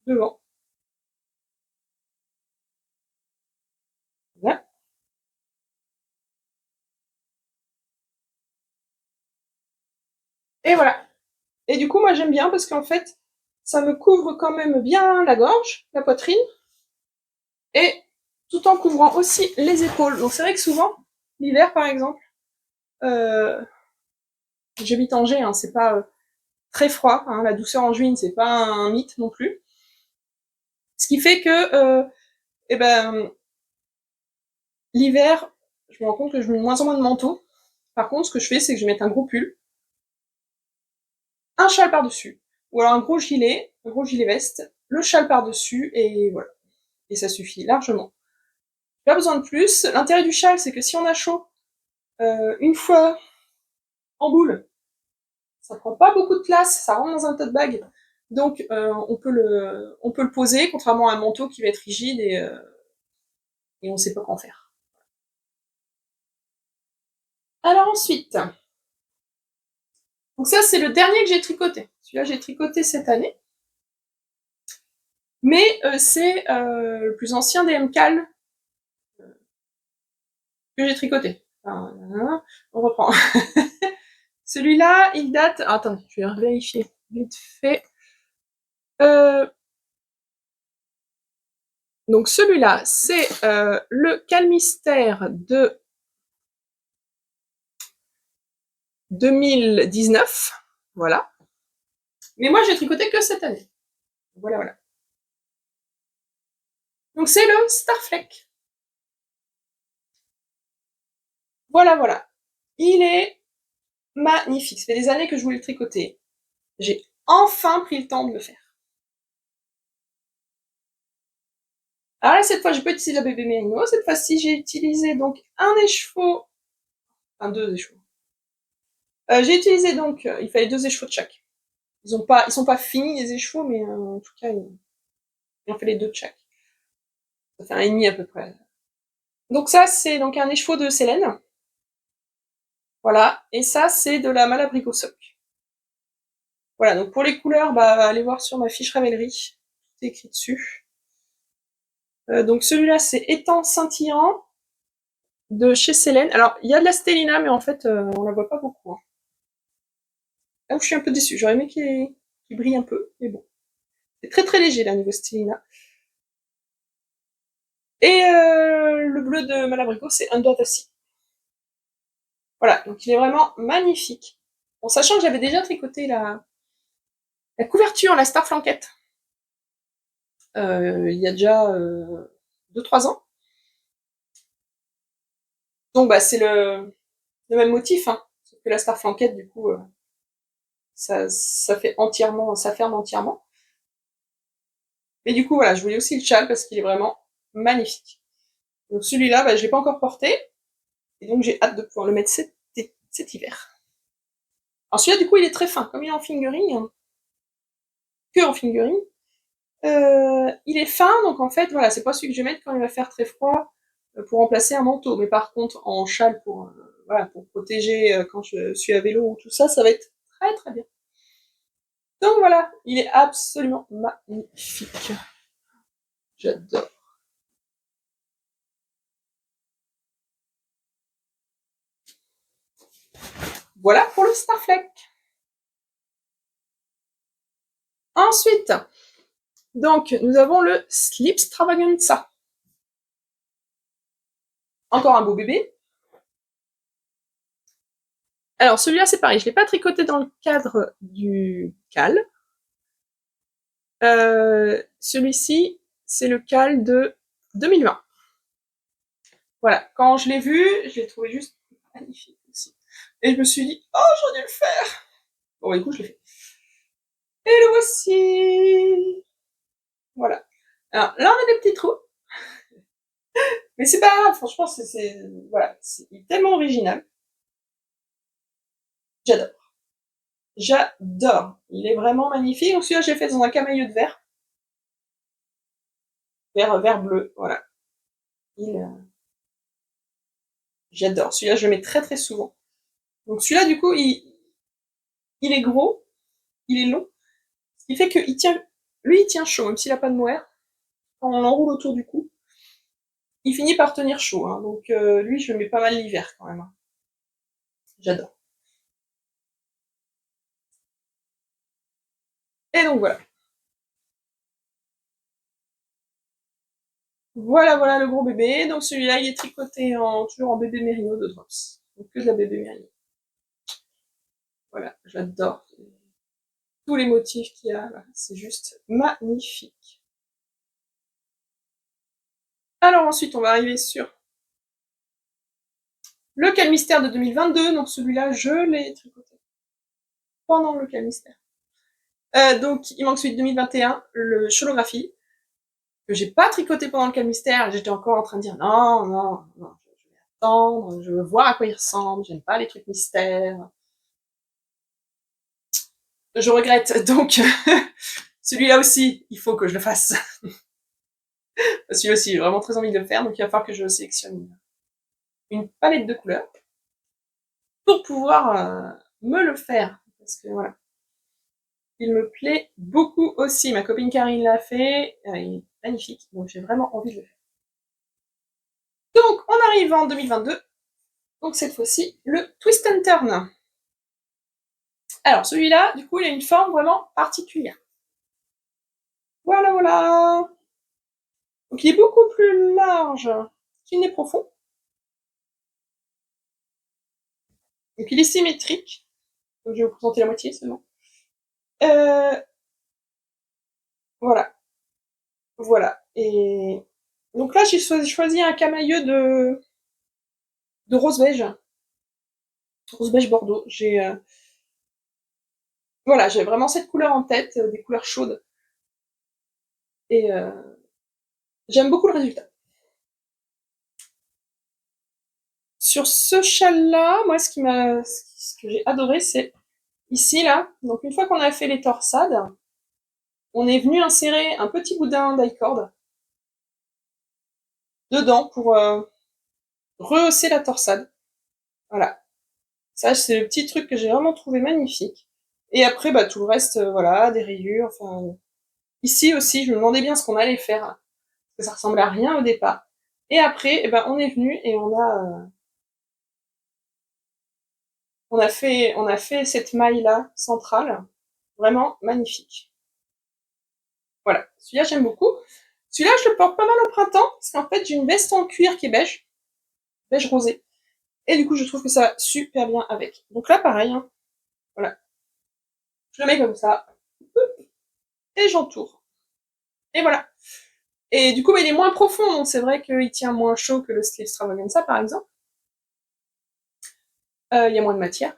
devant. Voilà. Et voilà. Et du coup, moi j'aime bien parce qu'en fait, ça me couvre quand même bien la gorge, la poitrine, et tout en couvrant aussi les épaules. Donc c'est vrai que souvent, l'hiver par exemple, euh, j'habite Angers, hein, c'est pas très froid, hein, la douceur en juin, c'est pas un mythe non plus. Ce qui fait que, eh ben, l'hiver, je me rends compte que je mets de moins en moins de manteaux. Par contre, ce que je fais, c'est que je mets un gros pull, un châle par-dessus, ou alors un gros gilet veste, le châle par-dessus, et voilà. Et ça suffit largement. Pas besoin de plus. L'intérêt du châle, c'est que si on a chaud, une fois en boule, ça prend pas beaucoup de place, ça rentre dans un tote bag, donc on peut le poser, contrairement à un manteau qui va être rigide et on sait pas qu'en faire. Alors ensuite, donc ça c'est le dernier que j'ai tricoté. Celui-là j'ai tricoté cette année, mais c'est le plus ancien des MCAL que j'ai tricoté. Enfin, on reprend. Celui-là, il date... Ah, attendez, je vais vérifier vite fait. Donc celui-là, c'est le Calmystère de 2019. Voilà. Mais moi, j'ai tricoté que cette année. Voilà, voilà. Donc c'est le Starfleck. Voilà, voilà. Il est magnifique. Ça fait des années que je voulais le tricoter. J'ai enfin pris le temps de le faire. Alors là, cette fois, j'ai pas utilisé la bébé mérino. Cette fois-ci, j'ai utilisé donc un écheveau. Enfin, deux écheveaux. J'ai utilisé donc, il fallait deux écheveaux de chaque. Ils sont pas finis les écheveaux, mais en tout cas, ils ont fait les deux de chaque. Ça fait un et demi à peu près. Donc ça, c'est donc un écheveau de Célène. Voilà. Et ça, c'est de la Malabrigo Sock. Voilà, donc pour les couleurs, allez voir sur ma fiche Ravelry. Tout est écrit dessus. Donc celui-là, c'est Étang scintillant de chez Célène. Alors, il y a de la Stellina, mais en fait, on la voit pas beaucoup. Hein. Là où je suis un peu déçue. J'aurais aimé qu'il brille un peu, mais bon. C'est très très léger, là, niveau Stellina. Et le bleu de Malabrigo, c'est Underdusty. Voilà, donc il est vraiment magnifique. En sachant que j'avais déjà tricoté la couverture, la Star Flanquette, il y a déjà 2-3 ans. Donc c'est le même motif, hein, sauf que la Star Flanquette, du coup, ça fait entièrement, ça ferme entièrement. Mais du coup, voilà, je voulais aussi le châle parce qu'il est vraiment magnifique. Donc celui-là, je l'ai pas encore porté, et donc j'ai hâte de pouvoir le mettre cet hiver. Alors celui-là, du coup, il est très fin, comme il est en fingering, hein, que en fingering. Il est fin, donc en fait, voilà, c'est pas celui que je vais mettre quand il va faire très froid pour remplacer un manteau. Mais par contre, en châle voilà, pour protéger quand je suis à vélo ou tout ça, ça va être très très bien. Donc voilà, il est absolument magnifique. J'adore. Voilà pour le Starfleck. Ensuite, donc, nous avons le Slipstravaganza. Encore un beau bébé. Alors, celui-là, c'est pareil, je ne l'ai pas tricoté dans le cadre du cal. Celui-ci, c'est le cal de 2020. Voilà, quand je l'ai vu, je l'ai trouvé juste magnifique aussi. Et je me suis dit, oh, j'aurais dû le faire. Bon, écoute, je l'ai fait. Et le voici. Voilà. Alors, là, on a des petits trous. Mais c'est pas grave, franchement, voilà, c'est tellement original. J'adore. J'adore. Il est vraiment magnifique. Donc celui-là, j'ai fait dans un camailleux de verre. Vert bleu, voilà. J'adore. Celui-là, je le mets très très souvent. Donc celui-là, du coup, il est gros, il est long. Ce qui fait qu'il tient, lui, il tient chaud, même s'il n'a pas de mohair. Quand on l'enroule autour du cou, il finit par tenir chaud. Hein. Donc lui, je le mets pas mal l'hiver quand même. Hein. J'adore. Et donc voilà. Voilà le gros bébé. Donc celui-là, il est tricoté toujours en bébé mérino de Drops. Donc que de la bébé mérino. Voilà, j'adore. Tous les motifs qu'il y a là, c'est juste magnifique. Alors ensuite, on va arriver sur le Calmystère de 2022. Donc celui-là, je l'ai tricoté pendant le Calmystère. Donc il manque celui de 2021, le Cholographie, que j'ai pas tricoté pendant le Calmystère. J'étais encore en train de dire non, je vais attendre, je veux voir à quoi il ressemble, j'aime pas les trucs mystères. Je regrette, donc celui-là aussi, il faut que je le fasse. Celui-là aussi, j'ai vraiment très envie de le faire, donc il va falloir que je sélectionne une palette de couleurs pour pouvoir me le faire. Parce que voilà, il me plaît beaucoup aussi. Ma copine Karine l'a fait, il est magnifique, donc j'ai vraiment envie de le faire. Donc on arrive en 2022, donc cette fois-ci, le Twist and Turn. Alors celui-là, du coup, il a une forme vraiment particulière. Voilà. Donc il est beaucoup plus large qu'il n'est profond. Donc il est symétrique. Donc je vais vous présenter la moitié seulement. Euh, voilà. Et donc là, j'ai choisi un camailleux de rose beige. Rose beige bordeaux. Voilà, j'ai vraiment cette couleur en tête, des couleurs chaudes. Et j'aime beaucoup le résultat. Sur ce châle-là, moi, ce que j'ai adoré, c'est ici, là. Donc, une fois qu'on a fait les torsades, on est venu insérer un petit boudin d'i-cord dedans pour rehausser la torsade. Voilà. Ça, c'est le petit truc que j'ai vraiment trouvé magnifique. Et après, bah, tout le reste, voilà, des rayures, enfin... Ici aussi, je me demandais bien ce qu'on allait faire, parce que ça ressemblait à rien au départ. Et après, eh ben, on est venu et on a fait cette maille-là, centrale, vraiment magnifique. Voilà, celui-là, j'aime beaucoup. Celui-là, je le porte pas mal au printemps, parce qu'en fait, j'ai une veste en cuir qui est beige rosé. Et du coup, je trouve que ça va super bien avec. Donc là, pareil, hein, voilà. Je le mets comme ça, et j'entoure. Et voilà. Et du coup, bah, il est moins profond, donc c'est vrai qu'il tient moins chaud que le Slipstravaganza, par exemple. Il y a moins de matière.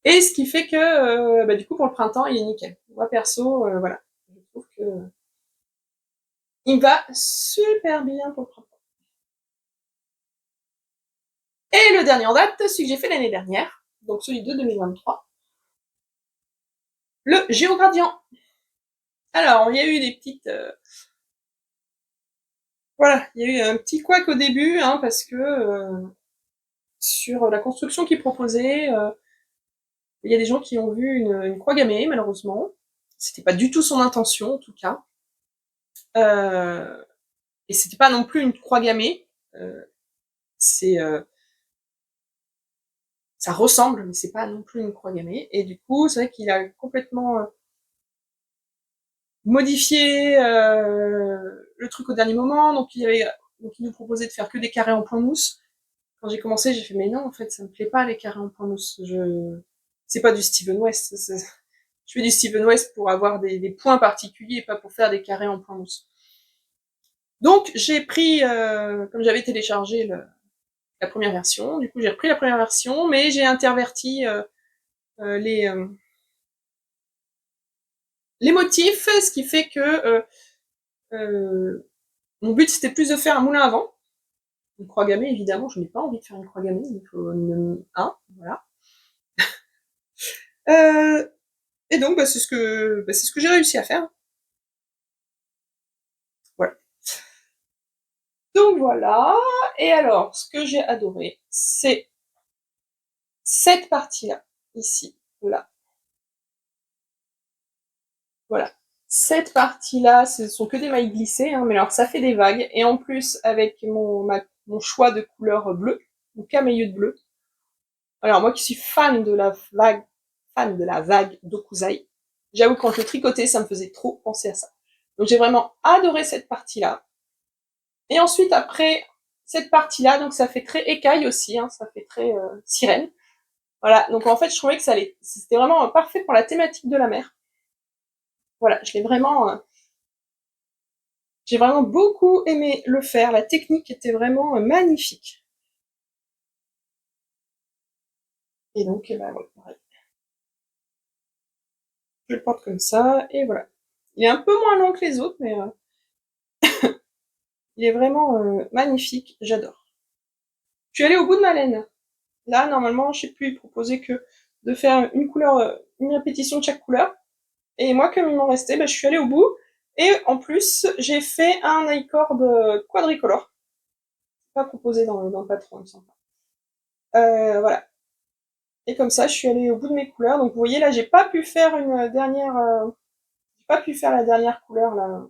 Et ce qui fait que, bah, du coup, pour le printemps, il est nickel. Moi, perso, voilà. Je trouve que il va super bien pour le printemps. Et le dernier en date, celui que j'ai fait l'année dernière, donc celui de 2023, le Géogradient. Alors, il y a eu des petites... voilà, il y a eu un petit couac au début, hein, parce que sur la construction qu'il proposait, il y a des gens qui ont vu une croix gammée, malheureusement. C'était pas du tout son intention, en tout cas. Et c'était pas non plus une croix gammée. C'est ça ressemble, mais c'est pas non plus une croix gammée. Et du coup, c'est vrai qu'il a complètement modifié le truc au dernier moment. Donc il nous proposait de faire que des carrés en point mousse. Quand j'ai commencé, j'ai fait mais non, en fait, ça me plaît pas les carrés en point mousse. C'est pas du Steven West. Je fais du Steven West pour avoir des points particuliers, pas pour faire des carrés en point mousse. Donc j'ai pris, comme j'avais téléchargé la première version, du coup j'ai repris la première version, mais j'ai interverti les motifs, ce qui fait que mon but c'était plus de faire un moulin à vent. Une croix gammée, évidemment, je n'ai pas envie de faire une croix gammée, il faut voilà. Et donc c'est ce que j'ai réussi à faire. Voilà. Donc voilà. Et alors, ce que j'ai adoré, c'est cette partie-là, ici, là. Voilà. Cette partie-là, ce sont que des mailles glissées, hein, mais alors ça fait des vagues. Et en plus, avec mon choix de couleur bleue, mon camélieu de bleu. Alors moi qui suis fan de la vague d'Okuzai, j'avoue quand je tricotais, ça me faisait trop penser à ça. Donc j'ai vraiment adoré cette partie-là. Et ensuite, après cette partie-là, donc ça fait très écaille aussi, hein, ça fait très sirène. Voilà, donc en fait, je trouvais que c'était vraiment parfait pour la thématique de la mer. Voilà, j'ai vraiment beaucoup aimé le faire. La technique était vraiment magnifique. Et donc, bah, voilà, je le porte comme ça, et voilà. Il est un peu moins long que les autres, mais il est vraiment magnifique, j'adore. Je suis allée au bout de ma laine. Là, normalement, je sais plus, il proposait que de faire une couleur, une répétition de chaque couleur. Et moi, comme il m'en restait, bah, je suis allée au bout. Et en plus, j'ai fait un icord quadricolore. Pas proposé dans le patron, il me semble. Voilà. Et comme ça, je suis allée au bout de mes couleurs. Donc vous voyez, là, j'ai pas pu faire j'ai pas pu faire la dernière couleur là,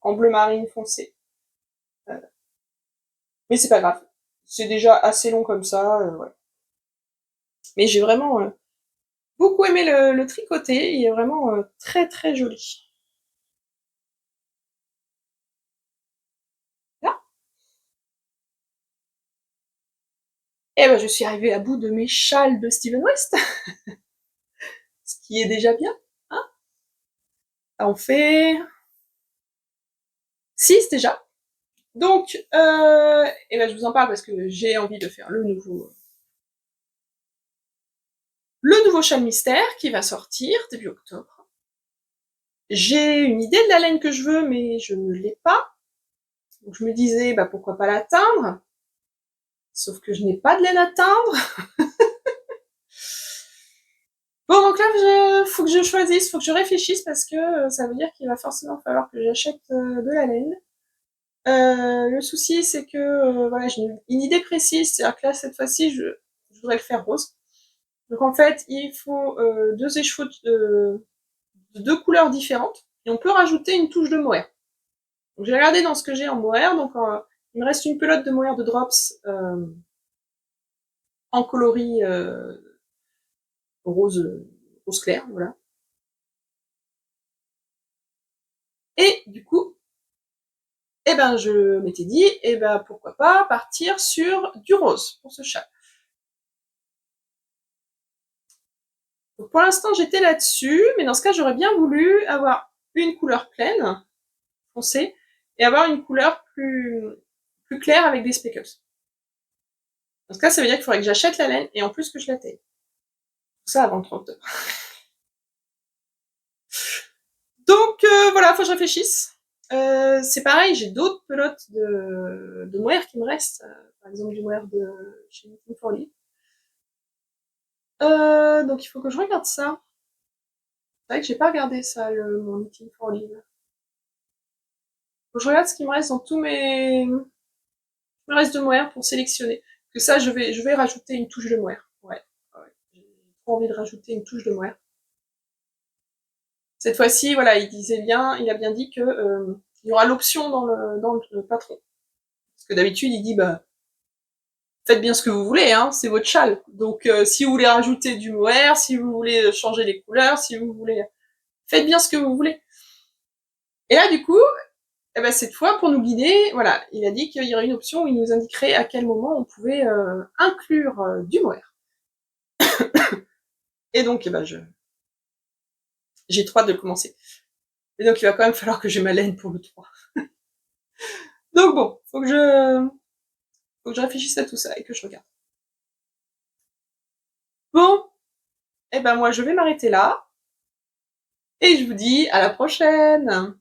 en bleu marine foncé. Euh, mais c'est pas grave. C'est déjà assez long comme ça. Ouais. Mais j'ai vraiment beaucoup aimé le tricoté. Il est vraiment très très joli. Là. Et ben, je suis arrivée à bout de mes châles de Steven West. Ce qui est déjà bien. Hein, on fait 6 déjà. Donc, et ben, je vous en parle parce que j'ai envie de faire le nouveau châle mystère qui va sortir début octobre. J'ai une idée de la laine que je veux, mais je ne l'ai pas. Donc je me disais, bah pourquoi pas la teindre. Sauf que je n'ai pas de laine à teindre. Bon, donc là, faut que je choisisse, faut que je réfléchisse parce que ça veut dire qu'il va forcément falloir que j'achète de la laine. Le souci, c'est que voilà, j'ai une idée précise, c'est-à-dire que là, cette fois-ci, je voudrais le faire rose. Donc en fait, il faut deux écheveaux de deux couleurs différentes, et on peut rajouter une touche de mohair. Donc j'ai regardé dans ce que j'ai en mohair, donc il me reste une pelote de mohair de drops en coloris rose clair, voilà. Et du coup, eh ben je m'étais dit, eh ben pourquoi pas partir sur du rose pour ce chat. Donc pour l'instant j'étais là-dessus, mais dans ce cas j'aurais bien voulu avoir une couleur pleine, foncée, et avoir une couleur plus claire avec des speckles. Dans ce cas ça veut dire qu'il faudrait que j'achète la laine et en plus que je la taille. Tout ça avant le 30 octobre. Donc voilà, faut que je réfléchisse. C'est pareil, j'ai d'autres pelotes de mohair qui me restent. Par exemple du mohair de chez Knitting for Live. Donc il faut que je regarde ça. C'est vrai que j'ai pas regardé ça, mon Knitting for Live. Faut que je regarde ce qui me reste dans tous mes... me reste de mohair pour sélectionner. Parce que ça, je vais rajouter une touche de mohair. Ouais. J'ai trop envie de rajouter une touche de mohair. Cette fois-ci, voilà, il a bien dit que il y aura l'option dans le patron. Parce que d'habitude, il dit, bah, faites bien ce que vous voulez, hein, c'est votre châle. Donc si vous voulez rajouter du mohair, si vous voulez changer les couleurs, si vous voulez... Faites bien ce que vous voulez. Et là, du coup, eh ben, cette fois, pour nous guider, voilà, il a dit qu'il y aurait une option où il nous indiquerait à quel moment on pouvait inclure du mohair. Et donc, eh ben, j'ai trop hâte de commencer. Et donc, il va quand même falloir que j'ai ma laine pour le 3. Donc bon, faut que je réfléchisse à tout ça et que je regarde. Bon, et ben moi je vais m'arrêter là. Et je vous dis à la prochaine!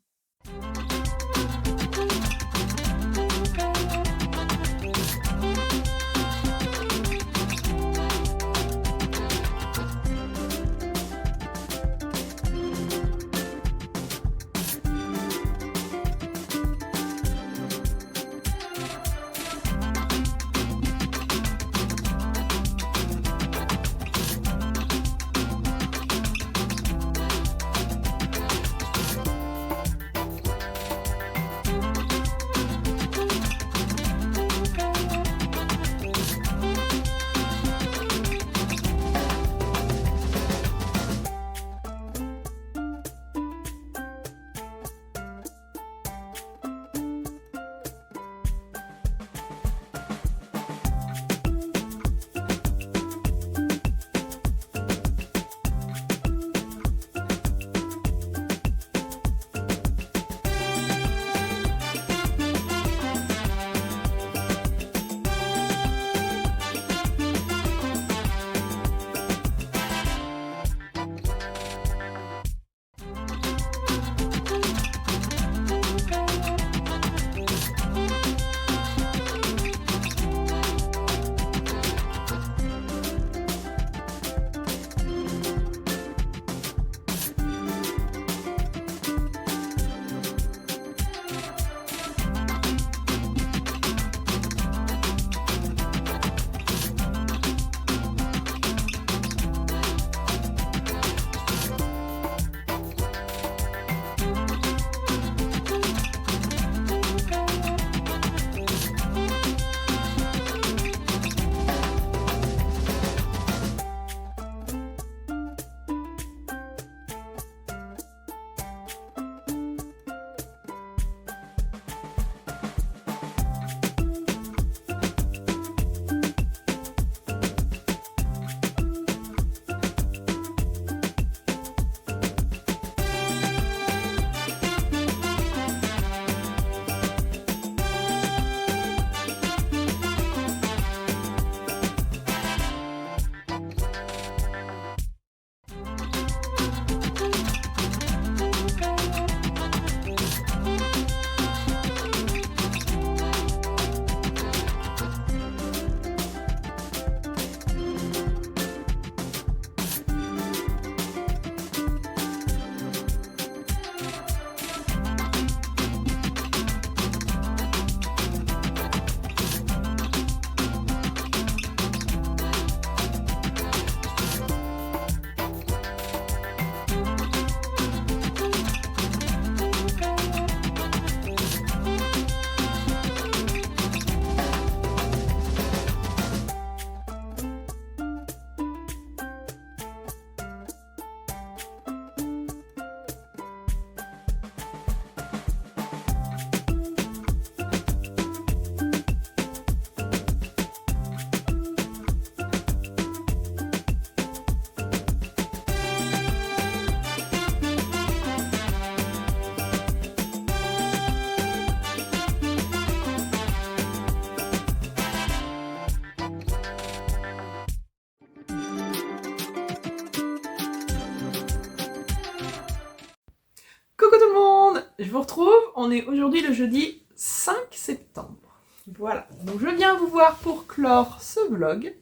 Coucou tout le monde, je vous retrouve, on est aujourd'hui le jeudi 5 septembre. Voilà, donc je viens vous voir pour clore ce vlog,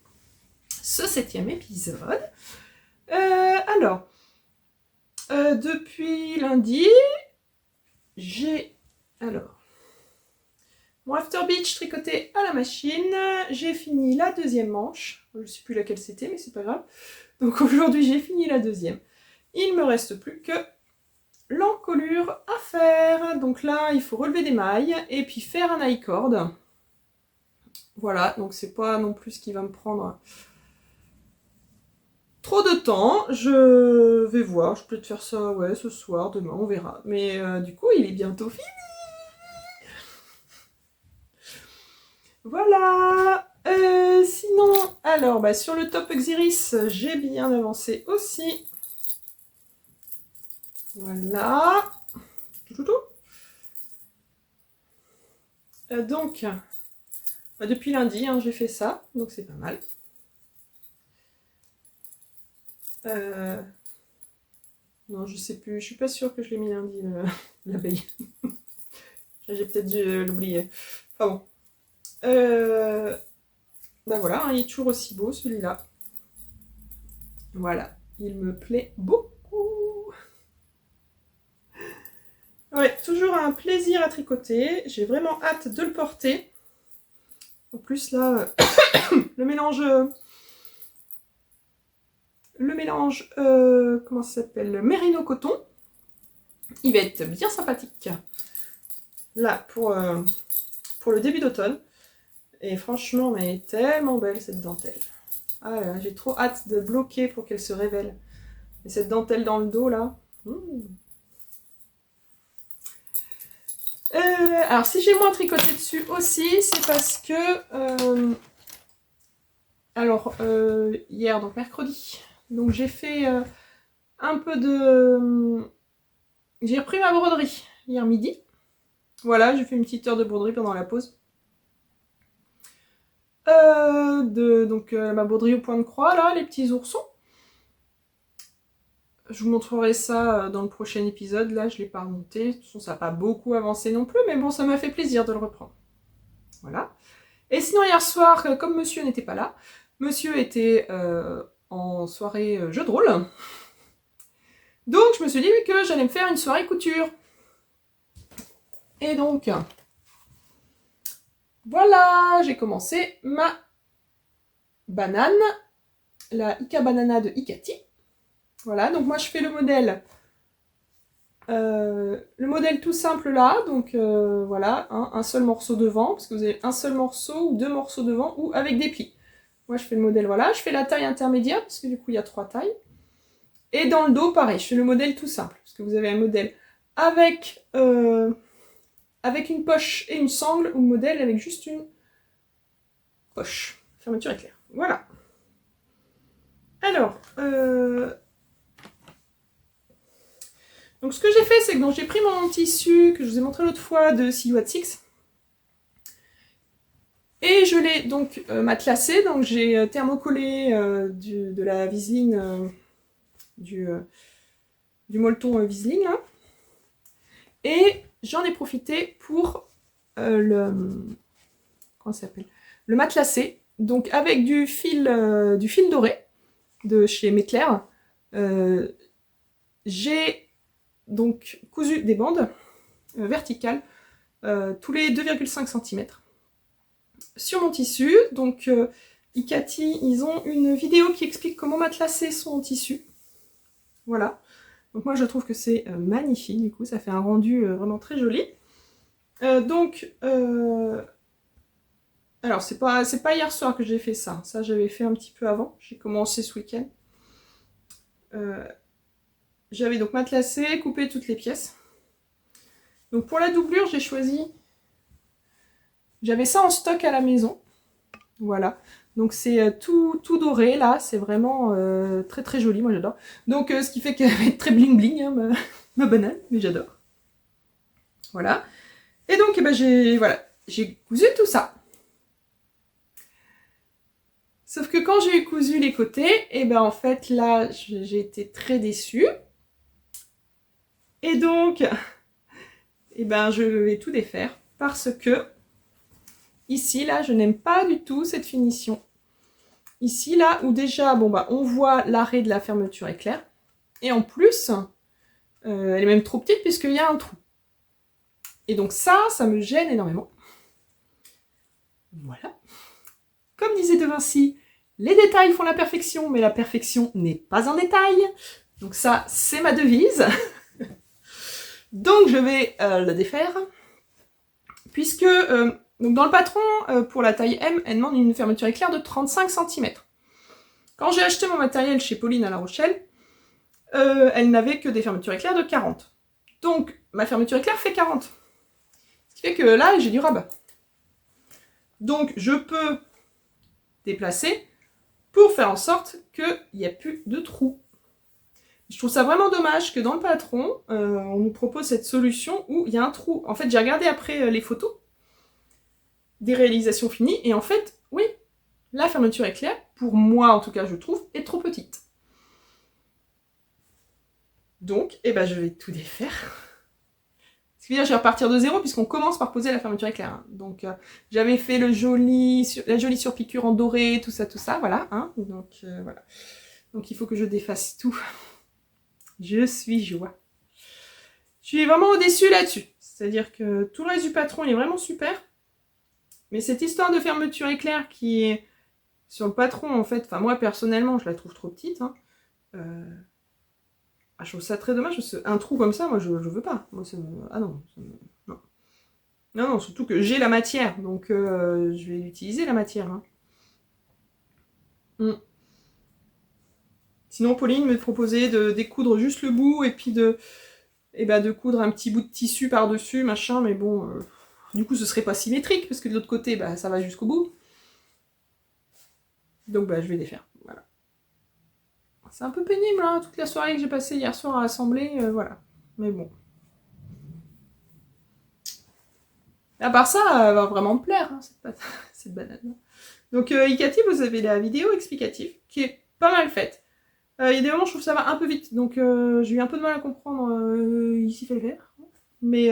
ce 7e épisode. Depuis lundi, j'ai mon After Beach tricoté à la machine, j'ai fini la deuxième manche, je ne sais plus laquelle c'était mais c'est pas grave. Donc aujourd'hui j'ai fini la deuxième, il me reste plus que l'encolure à faire. Donc là il faut relever des mailles et puis faire un high cord. Voilà, donc c'est pas non plus ce qui va me prendre trop de temps. Je vais voir, je peux peut-être faire ça ouais, ce soir, demain, on verra. Mais du coup, il est bientôt fini. Voilà. Sinon, alors, bah, sur le top Xiris, j'ai bien avancé aussi. Voilà. Donc, bah, depuis lundi, hein, j'ai fait ça, donc c'est pas mal. Non, je sais plus, je suis pas sûre que je l'ai mis lundi, l'abeille. J'ai peut-être dû l'oublier. Enfin bon. Bah voilà, hein, il est toujours aussi beau celui-là. Voilà, il me plaît beaucoup. Ouais, toujours un plaisir à tricoter. J'ai vraiment hâte de le porter. En plus là, le mélange... comment ça s'appelle? Le Merino coton. Il va être bien sympathique. Là, pour le début d'automne. Et franchement, mais elle est tellement belle cette dentelle. Ah là, j'ai trop hâte de bloquer pour qu'elle se révèle. Et cette dentelle dans le dos là. Alors si j'ai moins tricoté dessus aussi, c'est parce que... hier, donc mercredi, donc j'ai fait un peu de... J'ai repris ma broderie hier midi. Voilà, j'ai fait une petite heure de broderie pendant la pause. Ma broderie au point de croix, là, les petits oursons. Je vous montrerai ça dans le prochain épisode. Là, je ne l'ai pas remonté. De toute façon, ça n'a pas beaucoup avancé non plus, mais bon, ça m'a fait plaisir de le reprendre. Voilà. Et sinon, hier soir, comme monsieur n'était pas là, monsieur était en soirée jeu de rôle. Donc, je me suis dit que j'allais me faire une soirée couture. Et donc, voilà, j'ai commencé ma banane, la Ika Banana de Ikati. Voilà, donc moi je fais le modèle tout simple là, donc voilà, hein, un seul morceau devant, parce que vous avez un seul morceau ou deux morceaux devant, ou avec des plis. Moi je fais le modèle, voilà, je fais la taille intermédiaire, parce que du coup il y a 3 tailles. Et dans le dos, pareil, je fais le modèle tout simple, parce que vous avez un modèle avec une poche et une sangle, ou modèle avec juste une poche. Fermeture éclair. Voilà. Alors, donc ce que j'ai fait, c'est que j'ai pris mon tissu que je vous ai montré l'autre fois de Silhouette 6. Et je l'ai donc matelassé, donc j'ai thermocollé de la viseline, du molleton viseline là. Et j'en ai profité pour comment ça s'appelle, le matelassé, donc avec du fil doré de chez Mécler. J'ai donc cousu des bandes verticales tous les 2,5 cm sur mon tissu. Donc Ikati, ils ont une vidéo qui explique comment matelasser son tissu. Voilà. Donc moi je trouve que c'est magnifique, du coup ça fait un rendu vraiment très joli. Alors c'est pas hier soir que j'ai fait ça, ça j'avais fait un petit peu avant, j'ai commencé ce week-end. J'avais donc matelassé, coupé toutes les pièces. Donc pour la doublure, j'ai choisi... J'avais ça en stock à la maison. Voilà. Donc c'est tout doré là, c'est vraiment très très joli, moi j'adore. Donc ce qui fait qu'elle va être très bling bling, hein, ma banane, mais j'adore. Voilà. Et donc j'ai cousu tout ça. Sauf que quand j'ai cousu les côtés, et ben en fait là j'ai été très déçue. Et donc, et ben je vais tout défaire parce que ici là je n'aime pas du tout cette finition. Ici là où déjà on voit l'arrêt de la fermeture éclair. Et en plus, elle est même trop petite puisqu'il y a un trou. Et donc ça me gêne énormément. Voilà. Comme disait De Vinci, les détails font la perfection, mais la perfection n'est pas un détail. Donc ça, c'est ma devise. Donc je vais le défaire. Puisque Donc dans le patron, pour la taille M, elle demande une fermeture éclair de 35 cm. Quand j'ai acheté mon matériel chez Pauline à La Rochelle, elle n'avait que des fermetures éclair de 40. Donc ma fermeture éclair fait 40. Ce qui fait que là, j'ai du rabat. Donc je peux déplacer pour faire en sorte qu'il n'y a plus de trous. Je trouve ça vraiment dommage que dans le patron, on nous propose cette solution où il y a un trou. En fait, j'ai regardé après les photos des réalisations finies, et en fait, oui, la fermeture éclair, pour moi en tout cas je trouve, est trop petite. Donc, je vais tout défaire. Ce qui veut dire que je vais repartir de zéro, puisqu'on commence par poser la fermeture éclair. Hein. Donc, j'avais fait la jolie surpiqûre en doré, tout ça, voilà. Hein. Donc, voilà. Donc, il faut que je défasse tout. Je suis joie. Je suis vraiment au-dessus là-dessus. C'est-à-dire que tout le reste du patron, il est vraiment super. Mais cette histoire de fermeture éclair qui est sur le patron, en fait, enfin moi personnellement, je la trouve trop petite. Hein. Je trouve ça très dommage, parce qu'un trou comme ça, moi je veux pas. Moi, ah non, non. Non, surtout que j'ai la matière, donc je vais l'utiliser la matière. Hein. Sinon, Pauline me proposait de découdre juste le bout et puis de coudre un petit bout de tissu par-dessus, machin, mais bon, du coup ce serait pas symétrique, parce que de l'autre côté, ça va jusqu'au bout. Donc je vais les faire, voilà. C'est un peu pénible, hein, toute la soirée que j'ai passée hier soir à assembler, voilà. Mais bon. À part ça, elle va vraiment me plaire, hein, cette banane. Donc Icati, vous avez la vidéo explicative, qui est pas mal faite. Il y a des moments où je trouve que ça va un peu vite, donc j'ai eu un peu de mal à comprendre ici fait le faire. Mais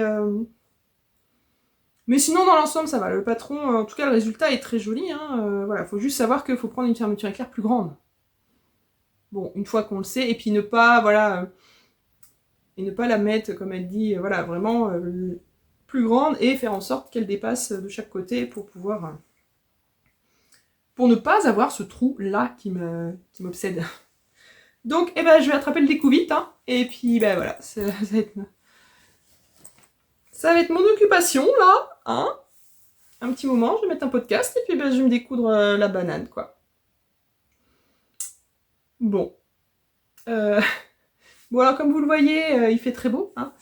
sinon, dans l'ensemble, ça va. Le patron, en tout cas, le résultat est très joli. Hein. Voilà, faut juste savoir qu'il faut prendre une fermeture éclair plus grande. Bon, une fois qu'on le sait, et puis ne pas, voilà, et ne pas la mettre, comme elle dit, voilà, vraiment plus grande, et faire en sorte qu'elle dépasse de chaque côté pour pouvoir... pour ne pas avoir ce trou-là qui m'obsède. Donc, je vais attraper le découp vite, hein, et puis, voilà, ça va être mon occupation, là, hein. Un petit moment, je vais mettre un podcast, et puis je vais me découdre la banane, quoi. Bon. Bon, alors, comme vous le voyez, il fait très beau, hein.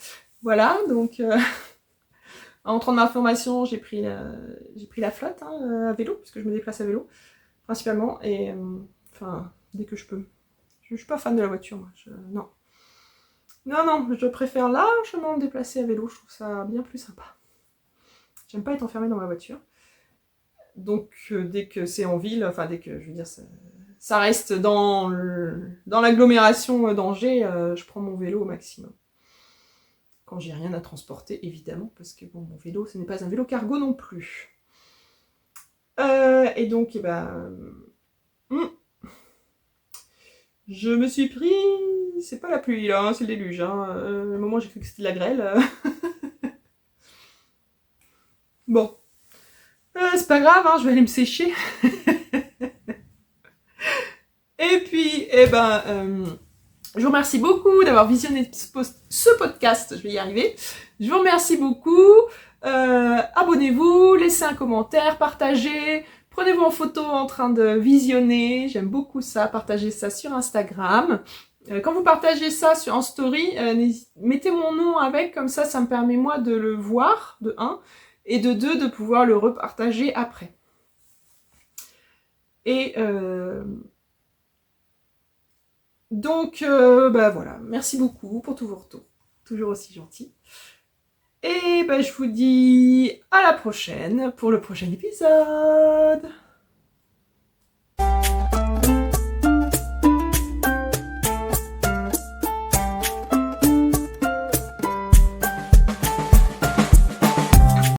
Voilà, donc... En rentrant de ma formation, j'ai pris la flotte, hein, à vélo, puisque je me déplace à vélo, principalement, et... enfin, dès que je peux. Je suis pas fan de la voiture, moi. Non. Non, je préfère largement me déplacer à vélo, je trouve ça bien plus sympa. J'aime pas être enfermée dans ma voiture. Donc, dès que c'est en ville, enfin, dès que, je veux dire, ça reste dans l'agglomération d'Angers, je prends mon vélo au maximum. Quand j'ai rien à transporter, évidemment, parce que, bon, mon vélo, ce n'est pas un vélo cargo non plus. Et donc, je me suis pris... C'est pas la pluie, là, hein, c'est le déluge. Hein. Le moment où j'ai cru que c'était de la grêle. Bon. C'est pas grave, hein, je vais aller me sécher. Et puis, je vous remercie beaucoup d'avoir visionné ce podcast. Je vais y arriver. Je vous remercie beaucoup. Abonnez-vous, laissez un commentaire, partagez. Prenez-vous en photo en train de visionner. J'aime beaucoup ça. Partagez ça sur Instagram. Quand vous partagez ça en story, mettez mon nom avec. Comme ça me permet moi de le voir, de 1. Et de 2, de pouvoir le repartager après. Et... Donc, voilà, merci beaucoup pour tous vos retours, toujours aussi gentils. Et je vous dis à la prochaine pour le prochain épisode.